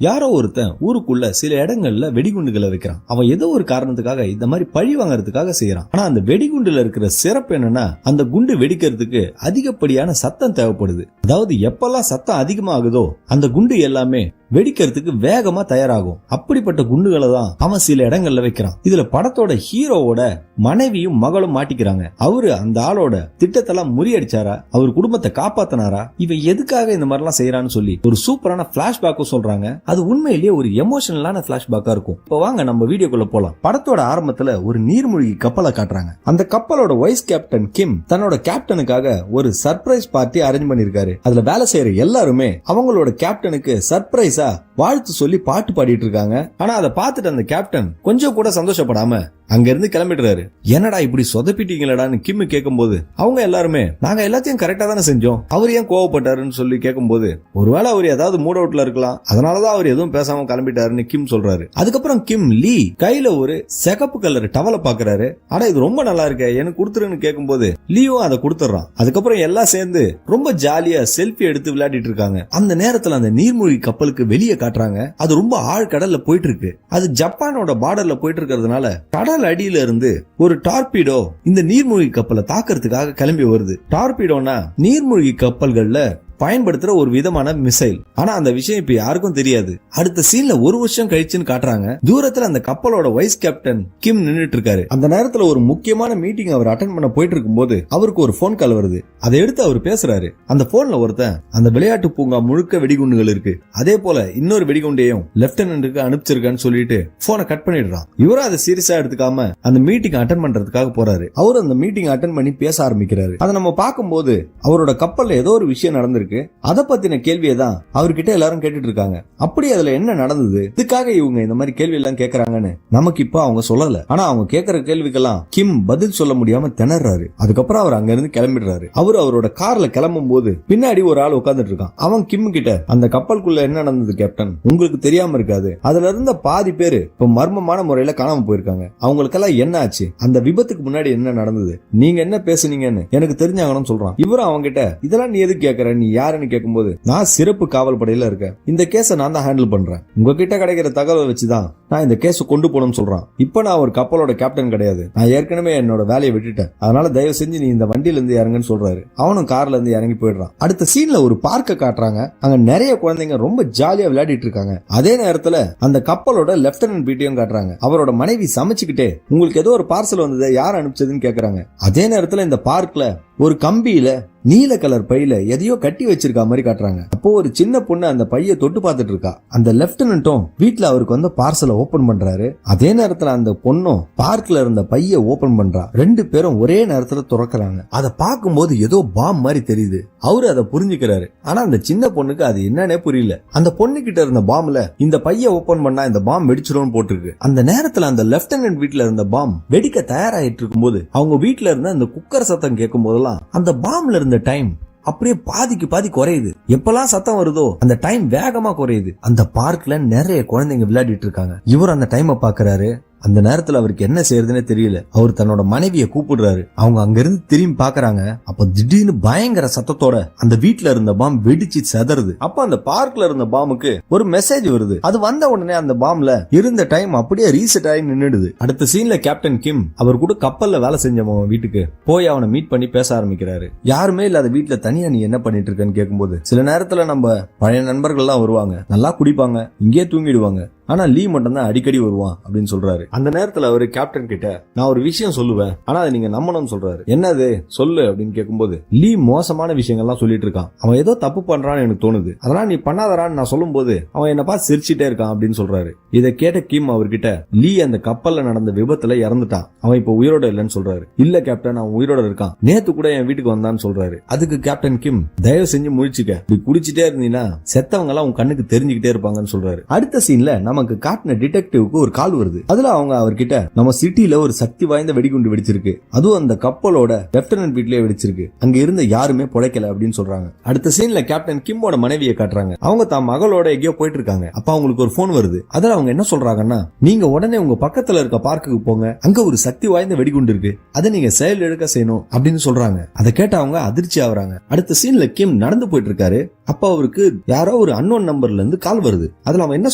யாரோ ஒருத்தன் ஊருக்குள்ள சில இடங்கள்ல வெடிகுண்டுகளை வைக்கிறான். அவன் ஏதோ ஒரு காரணத்துக்காக இந்த மாதிரி பழி வாங்கறதுக்காக செய்யறான். ஆனா அந்த வெடிகுண்டுல இருக்கிற சிறப்பு என்னன்னா, அந்த குண்டு வெடிக்கிறதுக்கு அதிகப்படியான சத்தம் தேவைப்படுது. அதாவது எப்பெல்லாம் சத்தம் அதிகமாகுதோ அந்த குண்டு எல்லாமே வெடிக்கிறதுக்கு வேகமா தயாராகும். அப்படிப்பட்ட குண்டுகளை தான் அவன் சில இடங்கள்ல வைக்கிறான். இதுல படத்தோட ஹீரோவோட மனைவியும் மகளும் மாட்டிக்கிறாங்க. அவரு அந்த ஆளோட திட்டத்தெல்லாம் முறியடிச்சாரா, அவர் குடும்பத்தை காப்பாத்தினாரா, இவன் எதுக்காக இந்த மாதிரி எல்லாம் செய்யறான்னு சொல்லி ஒரு சூப்பரான பிளாஷ்பேக்கும் சொல்றாங்க. அது உண்மையிலேயே ஒரு எமோஷனலான பிளாஷ்பேக்கா இருக்கும். இப்போ வாங்க நம்ம வீடியோக்குள்ள போலாம். படத்தோட ஆரம்பத்துல ஒரு நீர்மூழ்கி கப்பலை காட்டுறாங்க. அந்த கப்பலோட வைஸ் கேப்டன் கிம் தன்னோட கேப்டனுக்காக ஒரு சர்ப்ரைஸ் பார்ட்டி அரேஞ்ச் பண்ணிருக்காரு. அதுல வேலை செய்யற எல்லாருமே அவங்களோட கேப்டனுக்கு சர்ப்ரைஸ் வாழ்த்து சொல்லி பாட்டு பாடிட்டு இருக்காங்க. ஆனா அதை பார்த்துட்டு அந்த கேப்டன் கொஞ்சம் கூட சந்தோஷப்படாம அங்க இருந்து கிளம்பிடுறாரு. என்னடா இப்படி சொதப்பிட்டீங்களடான்னு கிம் கேட்கும் போது அவங்க எல்லாருமே நாங்க எல்லாத்தையும் கரெக்டா தானே செஞ்சோம், அவர் ஏன் கோவப்பட்டாருன்னு சொல்லி கேட்கும் போது ஒருவேளை அவர் ஏதாவது மூட் அவுட்ல இருக்கலாம், அதனாலதான் அவர் எதுவும் பேசாம கிளம்பிட்டாருன்னு கிம் சொல்றாரு. அதுக்கப்புறம் கிம் லீ கையில ஒரு சிகப்பு கலர் டவலை பாக்குறாரு. ஆனா இது ரொம்ப நல்லா இருக்கு, எனக்கு கொடுத்துருன்னு கேட்கும் போது லீவும் அதை கொடுத்துறான். அதுக்கப்புறம் எல்லாம் சேர்ந்து ரொம்ப ஜாலியா செல்ஃபி எடுத்து விளையாடிட்டு இருக்காங்க. அந்த நேரத்துல அந்த நீர்மூழ்கி கப்பலுக்கு வெளியே காட்டுறாங்க. அது ரொம்ப ஆழ்கடல்ல போயிட்டு இருக்கு. அது ஜப்பானோட பார்டர்ல போயிட்டு இருக்கிறதுனால கடல் அடியில இருந்து ஒரு டார்பீடோ இந்த நீர்மூழ்கி கப்பலை தாக்கிறதுக்காக கிளம்பி வருது. டார்பீடோனா நீர்மூழ்கி கப்பல்கள்ல பயன்படுத்துற ஒரு விதமான மிசைல். ஆனா அந்த விஷயம் இப்ப யாருக்கும் தெரியாது. அடுத்த சீன்ல ஒரு வருஷம் கழிச்சுன்னு காட்டுறாங்க. தூரத்துல அந்த கப்பலோட வைஸ் கேப்டன் கிம் நின்னுட்டு இருக்காரு. அந்த நேரத்துல ஒரு முக்கியமான மீட்டிங் அவர் அட்டென்ட் பண்ண போயிட்டு இருக்கும் போது அவருக்கு ஒரு போன் கால் வருது. அதை எடுத்து அவர் பேசுறாரு. அந்த போன்ல ஒருத்தன் அந்த விளையாட்டு பூங்கா முழுக்க வெடிகுண்டுகள் இருக்கு, அதே போல இன்னொரு வெடிகுண்டையும் லெப்டினன்ட்டுக்கு அனுப்பிச்சிருக்கான்னு சொல்லிட்டு போனை கட் பண்ணிடுறான். இவரும் அதை சீரியஸா எடுத்துக்காம அந்த மீட்டிங் அட்டென்ட் பண்றதுக்காக போறாரு. அவரு அந்த மீட்டிங் அட்டென்ட் பண்ணி பேச ஆரம்பிக்கிறாரு. அதை நம்ம பார்க்கும்போது அவரோட கப்பல்ல ஏதோ ஒரு விஷயம் நடந்திருக்கு. அத பத்தின கேள்வியை தான் அவர்கிட்ட எல்லாரும் கேட்டுட்டு இருக்காங்க. அப்படி அதுல என்ன நடந்தது, இதுக்காக இவங்க இந்த மாதிரி கேள்வி எல்லாம் கேக்குறாங்கன்னு நமக்கு இப்ப அவங்க சொல்லல. ஆனா அவங்க கேக்குற கேள்விக்கெல்லாம் கிம் பதில் சொல்ல முடியாம திணறாரு. அதுக்கப்புறம் அவர் அங்க இருந்து கிளம்பிடுறாரு. அவரோட கார்ல கிளம்பும் போது பின்னாடி ஒரு ஆள் உட்கார்ந்துட்டு இருக்கான். அவன் கிம் கிட்ட அந்த கப்பலுக்குள்ள என்ன நடந்தது கேப்டன், உங்களுக்கு தெரியாம இருக்காது, அதுல இருந்த பாதி பேரு இப்ப மர்மமான முறையில காணாம போயிருக்காங்க, அவங்களுக்கெல்லாம் என்ன ஆச்சு, அந்த விபத்துக்கு முன்னாடி என்ன நடந்தது, நீங்க என்ன பேசுனீங்கன்னு எனக்கு தெரிஞ்சாங்கன்னு சொல்றான். இவரும் அவங்க கிட்ட இதெல்லாம் நீ எது கேக்குற, நீ யாருன்னு கேட்கும்போது நான் சிறப்பு காவல் படையில இருக்கேன், இந்த கேஸ நான் தான் ஹேண்டில் பண்றேன், உங்ககிட்ட கிடைக்கிற தகவல் வச்சுதான் நான் இந்த கேஸ கொண்டு போகணும்னு சொல்றான். இப்ப நான் ஒரு கப்பலோட கேப்டன் கிடையாது, நான் ஏற்கனவே என்னோட வேலையை விட்டுட்டேன், அதனால தயவு செஞ்சு நீ இந்த வண்டியில இருந்து இறங்குன்னு சொல்றாரு. அவனும் கார்ல இருந்து இறங்கி போயிடுறான். அடுத்த சீன்ல ஒரு பார்க்க காட்டுறாங்க. அங்க நிறைய குழந்தைங்க ரொம்ப ஜாலியா விளையாடிட்டு இருக்காங்க. அதே நேரத்துல அந்த கப்பலோட லெப்டினன்ட் வீட்டையும் காட்டுறாங்க. அவரோட மனைவி சமைச்சுக்கிட்டே உங்களுக்கு ஏதோ ஒரு பார்சல் வந்தது, யார் அனுப்பிச்சதுன்னு கேக்குறாங்க. அதே நேரத்துல இந்த பார்க்ல ஒரு கம்பியில நீல கலர் பையில எதையோ கட்டி வச்சிருக்கா மாதிரி காட்டுறாங்க. அப்போ ஒரு சின்ன பொண்ணு அந்த பைய தொட்டு பார்த்துட்டு இருக்கா. அந்த லெப்டினன்ட்டும் வீட்டுல அவருக்கு வந்து பார்சலை ஓபன் பண்றாரு. அதே நேரத்துல அந்த பொண்ணும் பார்க்ல இருந்த பைய ஓபன் பண்றா. ரெண்டு பேரும் ஒரே நேரத்துல துறக்கிறாங்க. அதை பார்க்கும்போது ஏதோ பாம் மாதிரி தெரியுது. அவரு அதை புரிஞ்சுக்கிறாரு. ஆனா அந்த சின்ன பொண்ணுக்கு அது என்னன்னே புரியல. அந்த பொண்ணு கிட்ட இருந்த பாம்ல இந்த பைய ஓபன் பண்ணா இந்த பாம் வெடிச்சிடும் போட்டிருக்கு. அந்த நேரத்துல அந்த லெப்டினன்ட் வீட்டுல இருந்த பாம் வெடிக்க தயாராயிட்டு இருக்கும் போது அவங்க வீட்டுல இருந்த அந்த குக்கர் சத்தம் கேட்கும் போதெல்லாம் அந்த பாம்ல இருந்த டைம் அப்படியே பாதிக்கு பாதி குறையுது. எப்பெல்லாம் சத்தம் வருதோ அந்த டைம் வேகமா குறையுது. அந்த பார்க்ல நிறைய குழந்தைங்க விளையாடிட்டு இருக்காங்க. இவர் அந்த டைமை பாக்குறாரு. அந்த நேரத்துல அவருக்கு என்ன செய்யறதுன்னே தெரியல. அவர் தன்னோட மனைவியை கூப்பிடுறாரு. அவங்க அங்க இருந்து திரும்பி பாக்குறாங்க. அப்ப திடீர்னு பயங்கர சத்தத்தோட அந்த வீட்டுல இருந்த பாம் வெடிச்சு செதறுது. அப்ப அந்த பார்க்ல இருந்த பாமுக்கு ஒரு மெசேஜ் வருது. அது வந்த உடனே அந்த பாம்ல இருந்த டைம் அப்படியே ரீசெட் ஆகி நின்னுடுது. அடுத்த சீன்ல கேப்டன் கிம் அவர் கூட கப்பல்ல வேலை செஞ்சவன் வீட்டுக்கு போய் அவனை மீட் பண்ணி பேச ஆரம்பிக்கிறாரு. யாருமே இல்லாத வீட்டுல தனியா நீ என்ன பண்ணிட்டு இருக்கன்னு கேட்கும்போது சில நேரத்துல நம்ம பழைய நண்பர்கள் எல்லாம் வருவாங்க, நல்லா குடிப்பாங்க, இங்கே தூங்கிடுவாங்க, ஆனா லீ மட்டும் தான் அடிக்கடி வருவான் அப்படின்னு சொல்றாரு. அந்த நேரத்துல அவரு கேப்டன் கிட்ட நான் ஒரு விஷயம் சொல்லுவேன், ஆனா அதை நீங்க நம்பணும்னு சொல்றாரு. என்னது சொல்லு அப்படின்னு கேட்கும்போது லீ மோசமான விஷயங்கள்லாம் சொல்லிட்டு இருக்கான். அவன் ஏதோ தப்பு பண்றான்னு எனக்கு தோணுது, அதெல்லாம் நீ பண்ணாதரான்னு நான் சொல்லும் போது அவன் என்ன பார்த்து சிரிச்சிட்டே இருக்கான் அப்படின்னு சொல்றாரு. இதை கேட்ட கிம் அவர்கிட்ட லீ அந்த கப்பல்ல நடந்த விபத்துல இறந்துட்டான், அவன் இப்ப உயிரோட இல்லைன்னு சொல்றாரு. இல்ல கேப்டன், அவன் உயிரோட இருக்கான், நேத்து கூட என் வீட்டுக்கு வந்தான்னு சொல்றாரு. அதுக்கு கேப்டன் கிம் தயவு செஞ்சு முழிச்சுக்க, இப்படி குடிச்சிட்டே இருந்தீங்கன்னா செத்தவங்க எல்லாம் உன் கண்ணுக்கு தெரிஞ்சுக்கிட்டே இருப்பாங்கன்னு சொல்றாரு. அடுத்த சீன்ல நமக்கு காட்டின டிடெக்டிவ்க்கு ஒரு கால் வருது. அதுல அவங்க அவர்கிட்ட நம்ம சிட்டில ஒரு சக்தி வாய்ந்த வெடிகுண்டு வெடிச்சிருக்கு, அதுவும் அந்த கப்பலோட லெப்டினன்ட் வீட்லயே வெடிச்சிருக்கு, அங்க இருந்த யாருமே பொழைக்கல அப்படின்னு சொல்றாங்க. அடுத்த சீன்ல கேப்டன் கிம்மோட மனைவியை காட்டுறாங்க. அவங்க தான் மகளோட எங்கேயோ போயிட்டு இருக்காங்க. அப்ப அவங்களுக்கு ஒரு போன் வருது. அதுல அவங்க என்ன சொல்றாங்கன்னா, நீங்க உடனே உங்க பக்கத்துல இருக்க பார்க்குக்கு போங்க, அங்க ஒரு சக்தி வாய்ந்த வெடிகுண்டு இருக்கு, அதை நீங்க செயல் எடுக்க செய்யணும் அப்படின்னு சொல்றாங்க. அதை கேட்ட அவங்க அதிர்ச்சி ஆகுறாங்க. அடுத்த சீன்ல கிம் நடந்து போயிட்டு இருக்காரு. அப்ப அவருக்கு யாரோ ஒரு அன்னோன் நம்பர்ல இருந்து கால் வருது. அதுல அவன் என்ன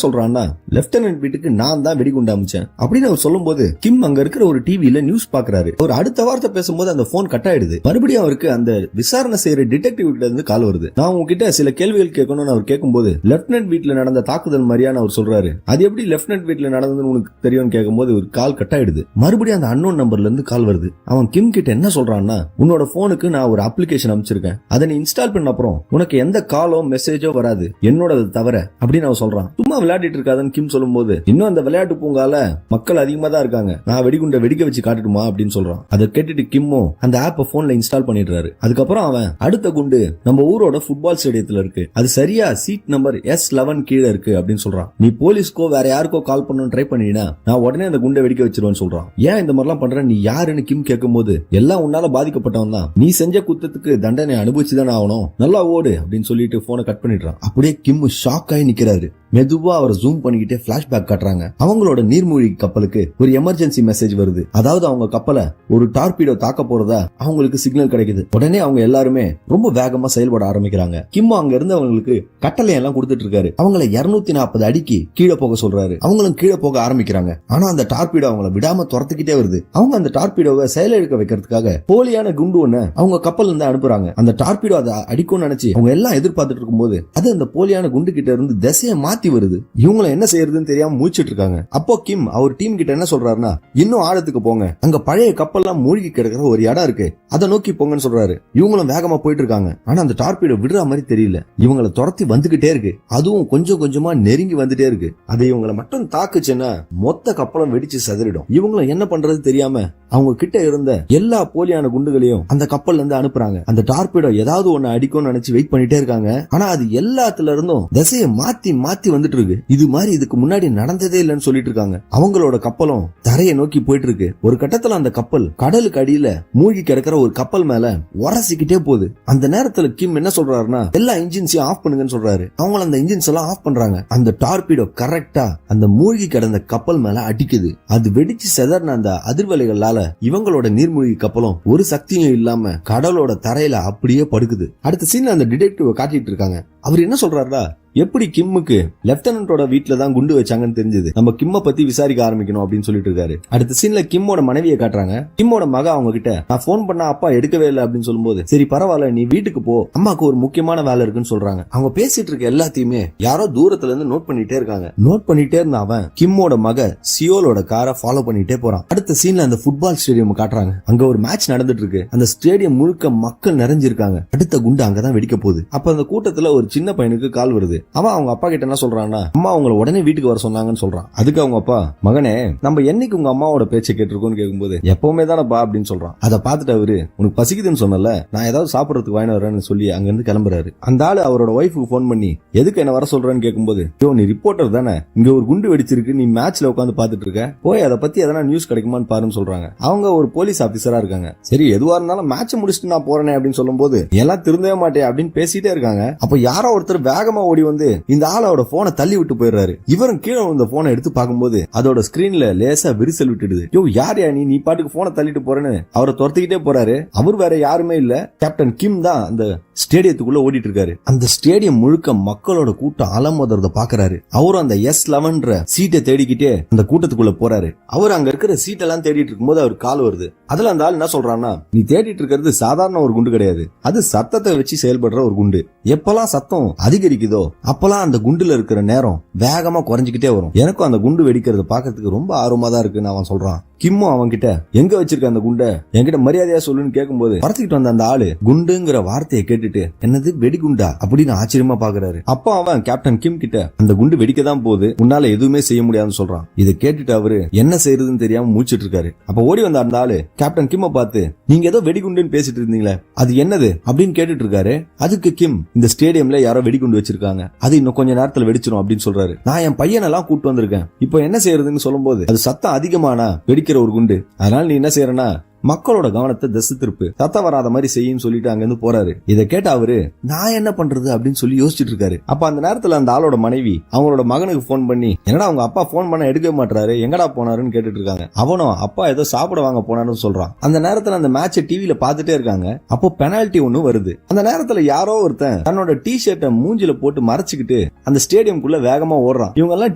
சொல்றான்னா, லெப்டினன்ட் வீட்டுக்கு நான் தான் வெடிகுண்டு அமைச்சேன் அப்படின்னு அவர் சொல்லும் போது கிம் அங்க இருக்கிற ஒரு டிவில நியூஸ் பாக்குறாரு. அவர் அடுத்த வார்த்தை பேசும்போது அந்த போன் கட் ஆயிடுது. மறுபடியும் அவருக்கு அந்த விசாரணை செய்யற டிடெக்டிவ் கிட்ட இருந்து கால் வருது. நான் உங்ககிட்ட சில கேள்விகள் கேட்கணும்னு அவர் கேட்கும்போது லெப்டினன்ட் வீட்டுல நடந்த தாக்குதல் மாதிரியான அவர் சொல்றாரு. அது எப்படி லெப்டினன்ட் வீட்டுல நடந்ததுன்னு உனக்கு தெரியும் கேட்கும்போது ஒரு கால் கட் ஆயிடுது. மறுபடியும் அந்த அன்னோன் நம்பர்ல இருந்து கால் வருது. அவன் கிம் கிட்ட என்ன சொல்றான்னா, உன்னோட போனுக்கு நான் ஒரு அப்ளிகேஷன் அமைச்சிருக்கேன், அதை நீ இன்ஸ்டால் பண்ண அப்புறம் உனக்கு எந்த காலோ மெசேஜோ வராது என்னோட தவிர அப்படின்னு அவன் சொல்றான். சும்மா விளையாடிட்டு இருக்காதுன்னு கிம் சொல்லும் போது, இன்னும் அந்த விளையாட்டு பூங்கால மக்கள் அதிகமா தான் இருக்காங்க, நான் வெடிகுண்டை வெடிக்க வச்சு காட்டுமா அப்படின்னு சொல்றான். அதை கேட்டுட்டு கிம்மும் அந்த ஆப்பை போன்ல இன்ஸ்டால் பண்ணிடுறாரு. அதுக்கப்புறம் அவன் அடுத்த குண்டு நம்ம ஊரோட ஃபுட்பால் ஸ்டேடியத்துல இருக்கு, அது சரியா சீட் நம்பர் S11 கீழே இருக்கு அப்படின்னு சொல்றான். நீ போலீஸ்க்கோ வேற யாருக்கோ கால் பண்ணணும் ட்ரை பண்ணினா நான் உடனே அந்த குண்டை வெடிக்க வச்சிருவேன்னு சொல்றான். ஏன் இந்த மாதிரிலாம் பண்ற, நீ யாருன்னு கிம் கேட்கும் போது எல்லாம் உன்னால பாதிக்கப்பட்டவன் தான், நீ செஞ்ச குத்தத்துக்கு தண்டனை அனுபவிச்சுதானே ஆகணும், நல்லா ஓடு அப்படின்னு சொல்லிட்டு போனை கட் பண்ணிடுறான். அப்படியே கிம் ஷாக் ஆகி நிக்கிறாரு. மெதுவா அவர் ஜூம் பண்ணிக்கிட்டே பிளாஷ்பேக் காட்டுறாங்க. அவங்களோட நீர்மூழ்கி கப்பலுக்கு ஒரு எமர்ஜென்சி மெசேஜ் வருது. அதாவது அவங்க கப்பலை ஒரு டார்பீடோ தாக்க போறதா அவங்களுக்கு சிக்னல் கிடைக்குது. உடனே அவங்க எல்லாருமே ரொம்ப வேகமா செயல்பட ஆரம்பிக்கிறாங்க. கிம் அங்க இருந்து அவங்களுக்கு கட்டளை எல்லாம் கொடுத்துட்டு இருக்காரு. அவங்கள 240 அடிக்கு கீழே போக சொல்றாரு. அவங்களும் கீழே போக ஆரம்பிக்கிறாங்க. ஆனா அந்த டார்பீடோ அவங்கள விடாம துரத்துக்கிட்டே வருது. அவங்க அந்த டார்பீடோவை செயலிழக்க வைக்கிறதுக்காக போலியான குண்டு ஒண்ணு அவங்க கப்பல் இருந்து அனுப்புறாங்க. அந்த டார்பீடோ அதை அடிக்கும்னு நினைச்சு அவங்க எல்லாம் எதிர்பார்த்துட்டு இருக்கும்போது அது அந்த போலியான குண்டு கிட்ட இருந்து திசையை மாத்தி வருது. இவங்கள என்ன செய்யறதுன்னு தெரியாம மூச்சிட்டு இருக்காங்க. அப்போ கிம் அவர் டீம் கிட்ட என்ன சொல்றாருன்னா, இன்னும் ஆழத்துக்கு போங்க, அங்க பழைய கப்பல்லாம் மூழ்கி கிடக்கிற ஒரு இடம் இருக்கு, அதை நோக்கி போங்கன்னு சொல்றாரு. இவங்களும் வேகமா போயிட்டு இருக்காங்க. ஆனா அந்த டார்பீடோ விடுற மாதிரி தெரியல. இவங்களை துரத்தி வந்துகிட்டே இருக்கு. அதுவும் கொஞ்சம் கொஞ்சமா நெருங்கி வந்துட்டே இருக்கு. அது இவங்களை மட்டும் தாக்குச்சுன்னா மொத்த கப்பலும் வெடிச்சு சதுரிடும். இவங்களும் என்ன பண்றது தெரியாம அவங்க கிட்ட இருந்த எல்லா போலியான குண்டுகளையும் அந்த கப்பல்ல இருந்து அனுப்புறாங்க. அந்த டார்பீடோ ஏதாவது ஒண்ணு அடிக்கும்னு நினைச்சு வெயிட் பண்ணிட்டே இருக்காங்க. ஆனா அது எல்லாத்துல இருந்தும் திசையை மாத்தி மாத்தி வந்துட்டு இருக்கு. இது மாதிரி இதுக்கு முன்னாடி நடந்ததே இல்லைன்னு சொல்லிட்டு இருக்காங்க. அவங்களோட கப்பலும் தரையை நோக்கி போயிட்டு இருக்கு. ஒரு கட்டத்துல அந்த கப்பல் கடலுக்கு அடியில மூழ்கி கிடக்கிற ஒரு கப்பல் மேல உரசிக்கிட்டே போகுது. அந்த நேரத்துல கிம் என்ன சொல்றாருன்னா, எல்லா இன்ஜின்ஸையும் ஆஃப் பண்ணுங்கன்னு சொல்றாரு. அவங்க அந்த இன்ஜின்ஸ் எல்லாம் ஆஃப் பண்றாங்க. அந்த டார்பீடோ கரெக்டா அந்த மூழ்கி கிடந்த கப்பல் மேல அடிக்குது. அது வெடிச்சு செதறின அந்த அதிர்வலைகளால இவங்களோட நீர்மூழ்கி கப்பலும் ஒரு சக்தியும் இல்லாம கடலோட தரையில அப்படியே படுக்குது. அடுத்த சீன்ல அந்த டிடெக்டிவ் காட்டிட்டு இருக்காங்க. அவர் என்ன சொல்றாருடா, எப்படி கிம்முக்கு லெப்டினன்ட்டோட வீட்டுல தான் குண்டு வச்சாங்கன்னு தெரிஞ்சது, நம்ம கிம்ம பத்தி விசாரிக்க ஆரம்பிக்கணும் அப்படின்னு சொல்லிட்டு இருக்காரு. அடுத்த சீன்ல கிம்மோட மனைவியை காட்டுறாங்க. கிம்மோட மக அவங்க கிட்ட, நான் போன் பண்ண அப்பா எடுக்கவே இல்லை அப்படின்னு சொல்லும்போது, சரி பரவாயில்ல நீ வீட்டுக்கு போ, அம்மாக்கு ஒரு முக்கியமான வேலை இருக்குன்னு சொல்றாங்க. அவங்க பேசிட்டு இருக்க எல்லாத்தையுமே யாரோ தூரத்துல இருந்து நோட் பண்ணிட்டே இருக்காங்க. நோட் பண்ணிட்டே இருந்த அவன் கிம்மோட மக சியோலோட காரை ஃபாலோ பண்ணிட்டே போறான். அடுத்த சீன்ல அந்த ஃபுட்பால் ஸ்டேடியம் காட்டுறாங்க. அங்க ஒரு மேட்ச் நடந்துட்டு இருக்கு. அந்த ஸ்டேடியம் முழுக்க மக்கள் நிறைஞ்சிருக்காங்க. அடுத்த குண்டு அங்கதான் வெடிக்க போகுது. அப்ப அந்த கூட்டத்துல ஒரு சின்ன பையனுக்கு கால் வருது. அவன் அவங்க அப்பா கிட்ட என்ன சொல்றான்னா, அம்மா அவங்களை உடனே வீட்டுக்கு வர சொன்னாங்கன்னு சொல்றான். அதுக்கு அவங்க அப்பா, மகனே நம்ம என்னைக்கு உங்க அம்மாவோட பேச்சை கேட்டிருக்கோம்னு கேட்கும்போது, எப்பவுமே தானப்பா அப்படின்னு சொல்றான். அதை பார்த்துட்டு அவரு, உனக்கு பசிக்குதுன்னு சொன்னல, நான் ஏதாவது சாப்பிடறதுக்கு வாங்கி வரேன்னு சொல்லி அங்க இருந்து கிளம்புறாரு. அந்த ஆளு அவரோட ஒய்ஃபுக்கு போன் பண்ணி, எதுக்கு என்ன வர சொல்றேன்னு கேட்கும்போது, நீ ரிப்போர்ட்டர் தானே, இங்க ஒரு குண்டு வெடிச்சிருக்கு, நீ மேட்ச்ல உட்காந்து பாத்துட்டு இருக்க, போய் அதை பத்தி எதனா நியூஸ் கிடைக்குமான்னு பாருன்னு சொல்றாங்க. அவங்க ஒரு போலீஸ் ஆபீசரா இருக்காங்க. சரி எதுவா இருந்தாலும் மேட்ச் முடிச்சுட்டு நான் போறேன் அப்படின்னு சொல்லும் போது, எல்லாம் திருந்தவே மாட்டேன் அப்படின்னு பேசிட்டே இருக்காங்க. அப்ப யாரோ ஒருத்தர் வேகமா ஓடி வந்து இந்த ஆளோட போனை தள்ளி விட்டு போயிடுறாரு. இவரும் கீழே இந்த போனை எடுத்து பார்க்கும்போது அதோட ஸ்கிரீன்ல லேசா விரிசல் விட்டுடுது. யார் நீ பாட்டுக்கு போனை தள்ளிட்டு போறேன்னு அவரை துரத்திக்கிட்டே போறாரு. அவர் வேற யாருமே இல்ல, கேப்டன் கிம் தான் அந்த ஸ்டேடியத்துக்குள்ள ஓடிட்டு இருக்காரு. அந்த ஸ்டேடியம் முழுக்க மக்களோட கூட்டம் அலமோதுறத பாக்குறாரு. அவரும் அந்த S11 சீட்டை தேடிக்கிட்டே அந்த கூட்டத்துக்குள்ள போறாரு. அவர் அங்க இருக்கிற சீட்டெல்லாம் தேடிட்டு இருக்கும்போது அவர் கால் வருது. அதுல அந்த ஆள் என்ன சொல்றான்னா, நீ தேடிட்டு இருக்கிறது சாதாரண ஒரு குண்டு கிடையாது, அது சத்தத்தை வச்சு செயல்படுற ஒரு குண்டு. எப்பெல்லாம் சத்தம் அதிகரிக்குதோ அப்பெல்லாம் அந்த குண்டுல இருக்கிற நேரம் வேகமா குறைஞ்சிக்கிட்டே வரும். எனக்கும் அந்த குண்டு வெடிக்கிறத பாக்கிறதுக்கு ரொம்ப ஆர்வமா தான் இருக்குன்னு அவன் சொல்றான். கிம்மும் அவன் கிட்ட, எங்க வச்சிருக்க அந்த குண்டை என்கிட்ட மரியாதையா சொல்லுன்னு கேட்கும்போது, பறத்துக்கிட்டு வந்த அந்த ஆளு குண்டுங்கிற வார்த்தையை கேட்டுட்டு, என்னது வெடிகுண்டா அப்படின்னு ஆச்சரியமா பாக்குறாரு. அப்போ அவன் கேப்டன் கிம் கிட்ட, அந்த குண்டு வெடிக்க தான் போகுது, உன்னால எதுவுமே செய்ய முடியாதுன்னு சொல்றான். இதை கேட்டுட்டு அவரு என்ன செய்யறதுன்னு தெரியாம மூச்சிட்டு இருக்காரு. அப்ப ஓடி வந்த அந்த ஆளு கேப்டன் கிம்ம பார்த்து, நீங்க ஏதோ வெடிகுண்டுன்னு பேசிட்டு இருந்தீங்களே, அது என்னது அப்படின்னு கேட்டுட்டு இருக்காரு. அதுக்கு கிம், இந்த ஸ்டேடியம்ல யாரோ வெடிகுண்டு வச்சிருக்காங்க, அது இன்னும் கொஞ்ச நேரத்துல வெடிச்சிடும் அப்படின்னு சொல்றாரு. நான் என் பையனெல்லாம் கூட்டு வந்திருக்கேன், இப்போ என்ன செய்யறதுன்னு சொல்லும் போது, அது சத்தம் அதிகமானா வெடிக்கிற ஒரு குண்டு, அதனால நீ என்ன செய்யறனா மக்களோட கவனத்தை திசை திருப்பு, சத்தம் வராத மாதிரி செய்யும் சொல்லிட்டு அங்க இருந்து போறாரு. இதை கேட்ட அவரு நான் என்ன பண்றது அப்படின்னு சொல்லி யோசிச்சுட்டு இருக்காரு. அப்ப அந்த நேரத்துல அந்த ஆளோட மனைவி அவங்களோட மகனுக்கு போன் பண்ணி, என்னடா அவங்க அப்பா போன் பண்ண எடுக்க மாட்டாரு, எங்கடா போனாருன்னு கேட்டுட்டு இருக்காங்க. அவனும் அப்பா ஏதோ சாப்பிட வாங்க போனாருன்னு சொல்றான். அந்த நேரத்துல அந்த மேட்சை டிவில பாத்துட்டே இருக்காங்க. அப்போ பெனால்டி ஒண்ணு வருது. அந்த நேரத்துல யாரோ ஒருத்தன் தன்னோட டி ஷர்ட்டை மூஞ்சில போட்டு மறைச்சுக்கிட்டு அந்த ஸ்டேடியம்குள்ள வேகமா ஓடுறான். இவங்க எல்லாம்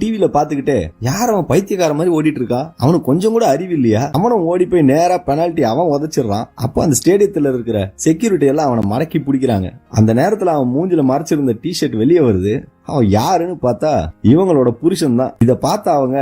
டிவில பாத்துக்கிட்டே யார் அவன் பைத்தியக்கார மாதிரி ஓடிட்டு இருக்கா, அவனுக்கு கொஞ்சம் கூட அறிவு இல்லையா, அவனும் ஓடி போய் நேரா பெனால்டி அவன் உதைச்சிடறான். அப்போ அந்த ஸ்டேடியத்துல இருக்கிற செக்யூரிட்டி எல்லாம் அவனை மடக்கி பிடிக்கிறாங்க. அந்த நேரத்துல அவன் மூஞ்சில மறைச்சிருந்த டி ஷர்ட் வெளியே வருது. அவன் யாருன்னு பார்த்தா இவங்களோட புருஷன் தான். இத பார்த்தா அவங்க